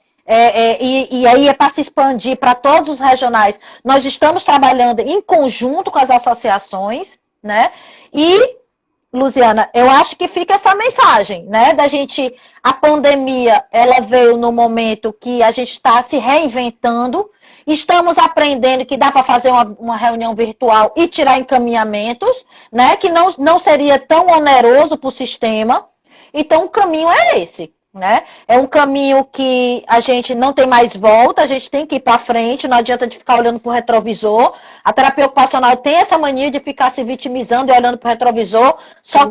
e aí é para se expandir para todos os regionais, nós estamos trabalhando em conjunto com as associações, né? E, Luziana, eu acho que fica essa mensagem, né? A pandemia, ela veio no momento que a gente está se reinventando, estamos aprendendo que dá para fazer uma reunião virtual e tirar encaminhamentos, né? Que não seria tão oneroso para o sistema. Então, o caminho é esse, né? É um caminho que a gente não tem mais volta, a gente tem que ir para frente, não adianta de ficar olhando para o retrovisor. A terapia ocupacional tem essa mania de ficar se vitimizando e olhando para o retrovisor, só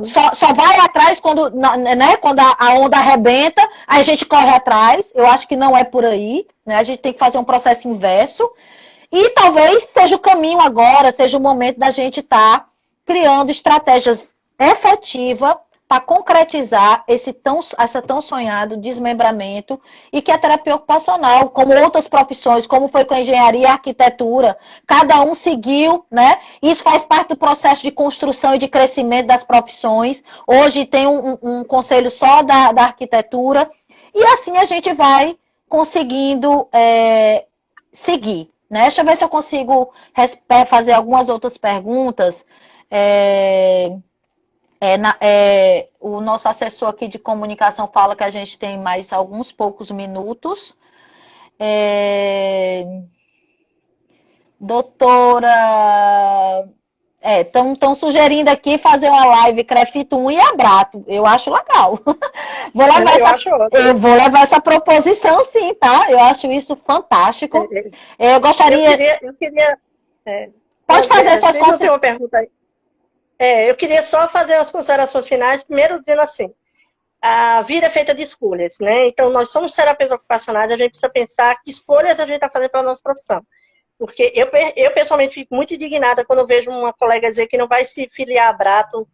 vai atrás quando, né, quando a onda arrebenta, aí a gente corre atrás. Eu acho que não é por aí, né? A gente tem que fazer um processo inverso. E talvez seja o caminho agora, seja o momento da gente estar criando estratégias efetivas para concretizar essa tão sonhado desmembramento e que a terapia ocupacional, como outras profissões, como foi com a engenharia e a arquitetura, cada um seguiu, né? Isso faz parte do processo de construção e de crescimento das profissões. Hoje tem um conselho só da arquitetura e assim a gente vai conseguindo seguir, né? Deixa eu ver se eu consigo fazer algumas outras perguntas. O nosso assessor aqui de comunicação fala que a gente tem mais alguns poucos minutos. Doutora... Estão sugerindo aqui fazer uma live CREFITO 1 e Abrato. Eu acho legal. Eu vou levar essa proposição, sim, tá? Eu acho isso fantástico. Eu gostaria... Pode fazer suas considerações. Uma pergunta aí. Eu queria só fazer umas considerações finais, primeiro dizendo assim, a vida é feita de escolhas, né? Então, nós somos terapeutas ocupacionais, a gente precisa pensar que escolhas a gente está fazendo para a nossa profissão. Porque eu pessoalmente fico muito indignada quando eu vejo uma colega dizer que não vai se filiar a Abrato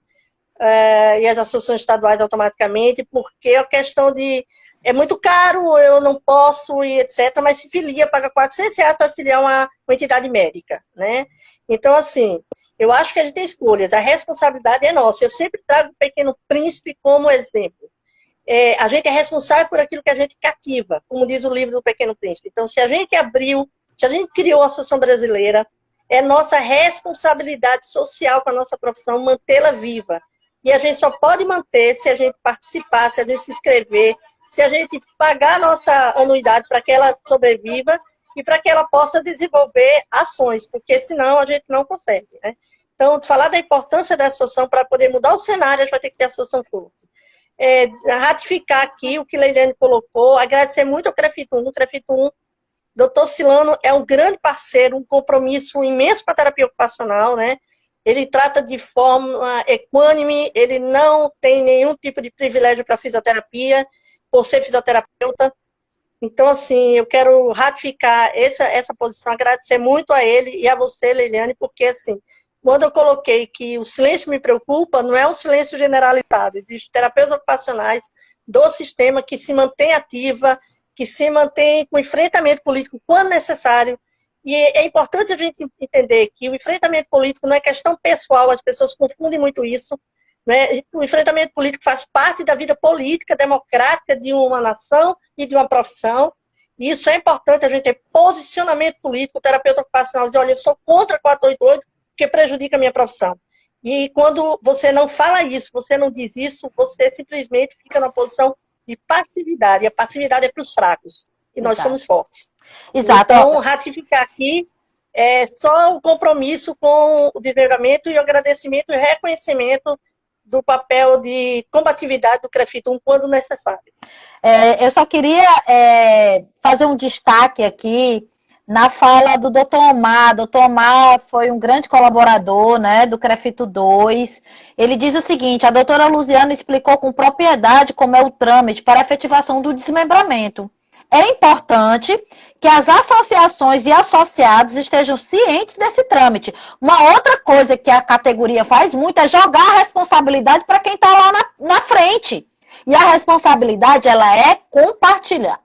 e as associações estaduais automaticamente, porque a questão de é muito caro, eu não posso e etc, mas se filia, paga R$400 para se filiar uma entidade médica, né? Então, assim, eu acho que a gente tem escolhas, a responsabilidade é nossa. Eu sempre trago o Pequeno Príncipe como exemplo. A gente é responsável por aquilo que a gente cativa, como diz o livro do Pequeno Príncipe. Então, se a gente criou a Associação Brasileira, é nossa responsabilidade social com a nossa profissão mantê-la viva. E a gente só pode manter se a gente participar, se a gente se inscrever, se a gente pagar a nossa anuidade para que ela sobreviva e para que ela possa desenvolver ações, porque senão a gente não consegue, né? Então, falar da importância da associação para poder mudar o cenário, a gente vai ter que ter associação forte. Ratificar aqui o que Leiliane colocou, agradecer muito ao CREFITO 1. O CREFITO 1 Doutor Silano é um grande parceiro, um compromisso imenso com a terapia ocupacional, né? Ele trata de forma equânime, ele não tem nenhum tipo de privilégio para fisioterapia, por ser fisioterapeuta. Então, assim, eu quero ratificar essa posição, agradecer muito a ele e a você, Leiliane, porque, assim, quando eu coloquei que o silêncio me preocupa, não é um silêncio generalizado. Existem terapeutas ocupacionais do sistema que se mantém ativa, que se mantém com enfrentamento político quando necessário. E é importante a gente entender que o enfrentamento político não é questão pessoal, as pessoas confundem muito isso, né? O enfrentamento político faz parte da vida política, democrática de uma nação e de uma profissão. E isso é importante, a gente ter posicionamento político. O terapeuta ocupacional diz, olha, eu sou contra 488 porque prejudica a minha profissão. E quando você não fala isso, você não diz isso, você simplesmente fica na posição de passividade. E a passividade é para os fracos. E nós somos fortes. Exato. Então, ratificar aqui é só o compromisso com o desmembramento e o agradecimento e reconhecimento do papel de combatividade do CREFIT-1 quando necessário. Eu só queria fazer um destaque aqui na fala do Dr. Omar. Dr. Omar foi um grande colaborador, né, do CREFIT 2. Ele diz o seguinte: a doutora Luziana explicou com propriedade como é o trâmite para a efetivação do desmembramento. É importante que as associações e associados estejam cientes desse trâmite. Uma outra coisa que a categoria faz muito é jogar a responsabilidade para quem está lá na frente. E a responsabilidade, ela é compartilhada.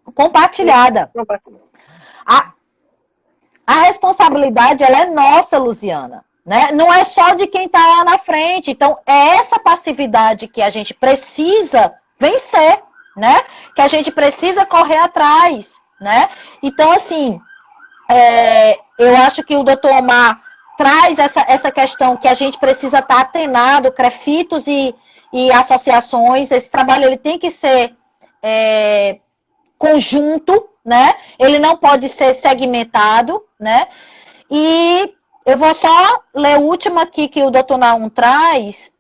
A responsabilidade, ela é nossa, Luziana. Né? Não é só de quem está lá na frente. Então, é essa passividade que a gente precisa vencer, né? Que a gente precisa correr atrás, né? Então, assim, eu acho que o doutor Omar traz essa questão que a gente precisa estar atenado, CREFITOS e associações. Esse trabalho ele tem que ser conjunto, né? Ele não pode ser segmentado, né? E eu vou só ler o último aqui que o doutor Naum traz,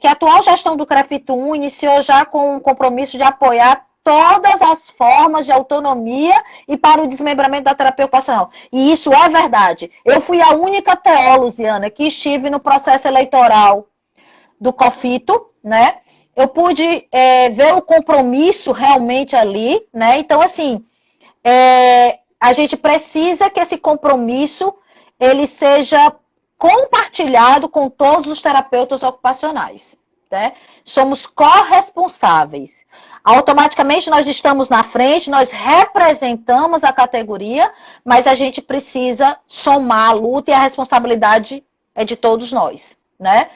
que a atual gestão do CREFIT-1 iniciou já com o compromisso de apoiar todas as formas de autonomia e para o desmembramento da terapia ocupacional. E isso é verdade. Eu fui a única TO, Luziana, que estive no processo eleitoral do COFITO, né? Eu pude ver o compromisso realmente ali, né? Então, assim, a gente precisa que esse compromisso ele seja compartilhado com todos os terapeutas ocupacionais, né? Somos corresponsáveis. Automaticamente nós estamos na frente, nós representamos a categoria, mas a gente precisa somar a luta e a responsabilidade é de todos nós, né?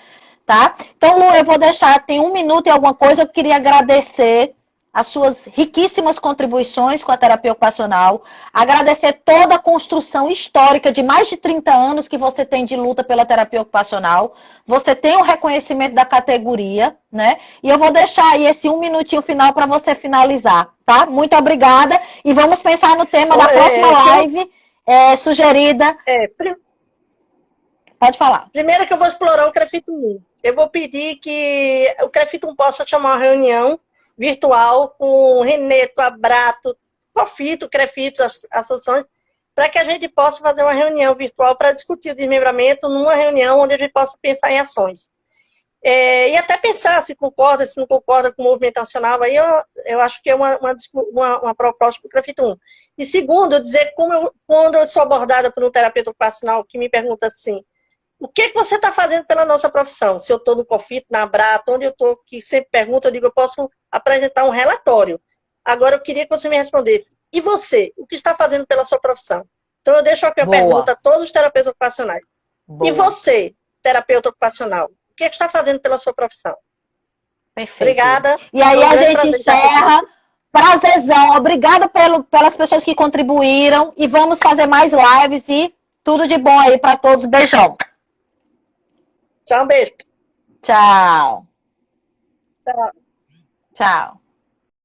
Tá? Então, Lu, eu vou deixar, tem 1 minuto e alguma coisa, eu queria agradecer as suas riquíssimas contribuições com a terapia ocupacional, agradecer toda a construção histórica de mais de 30 anos que você tem de luta pela terapia ocupacional, você tem o reconhecimento da categoria, né? E eu vou deixar aí esse 1 minutinho final para você finalizar, tá? Muito obrigada, e vamos pensar no tema da próxima live sugerida. Pode falar. Primeiro que eu vou explorar o CREFIT-1. Eu vou pedir que o CREFIT-1 possa chamar uma reunião virtual com Reneto, Abrato, COFITO, CREFITO, as associações, para que a gente possa fazer uma reunião virtual para discutir o desmembramento numa reunião onde a gente possa pensar em ações. E até pensar se concorda, se não concorda com o movimento nacional, aí eu acho que é uma proposta para o CREFIT-1. E segundo, eu dizer quando eu sou abordada por um terapeuta ocupacional que me pergunta assim, o que você está fazendo pela nossa profissão? Se eu estou no COFITO, na Abrato, onde eu estou, que sempre pergunta, eu digo, eu posso apresentar um relatório. Agora, eu queria que você me respondesse. E você? O que está fazendo pela sua profissão? Então, eu deixo aqui a pergunta a todos os terapeutas ocupacionais. Boa. E você, terapeuta ocupacional? O que está fazendo pela sua profissão? Perfeito. Obrigada. E aí a gente encerra. Prazerzão. Obrigada pelas pessoas que contribuíram. E vamos fazer mais lives e tudo de bom aí para todos. Beijão. Tchau, um beijo. Tchau. Tchau. Tchau.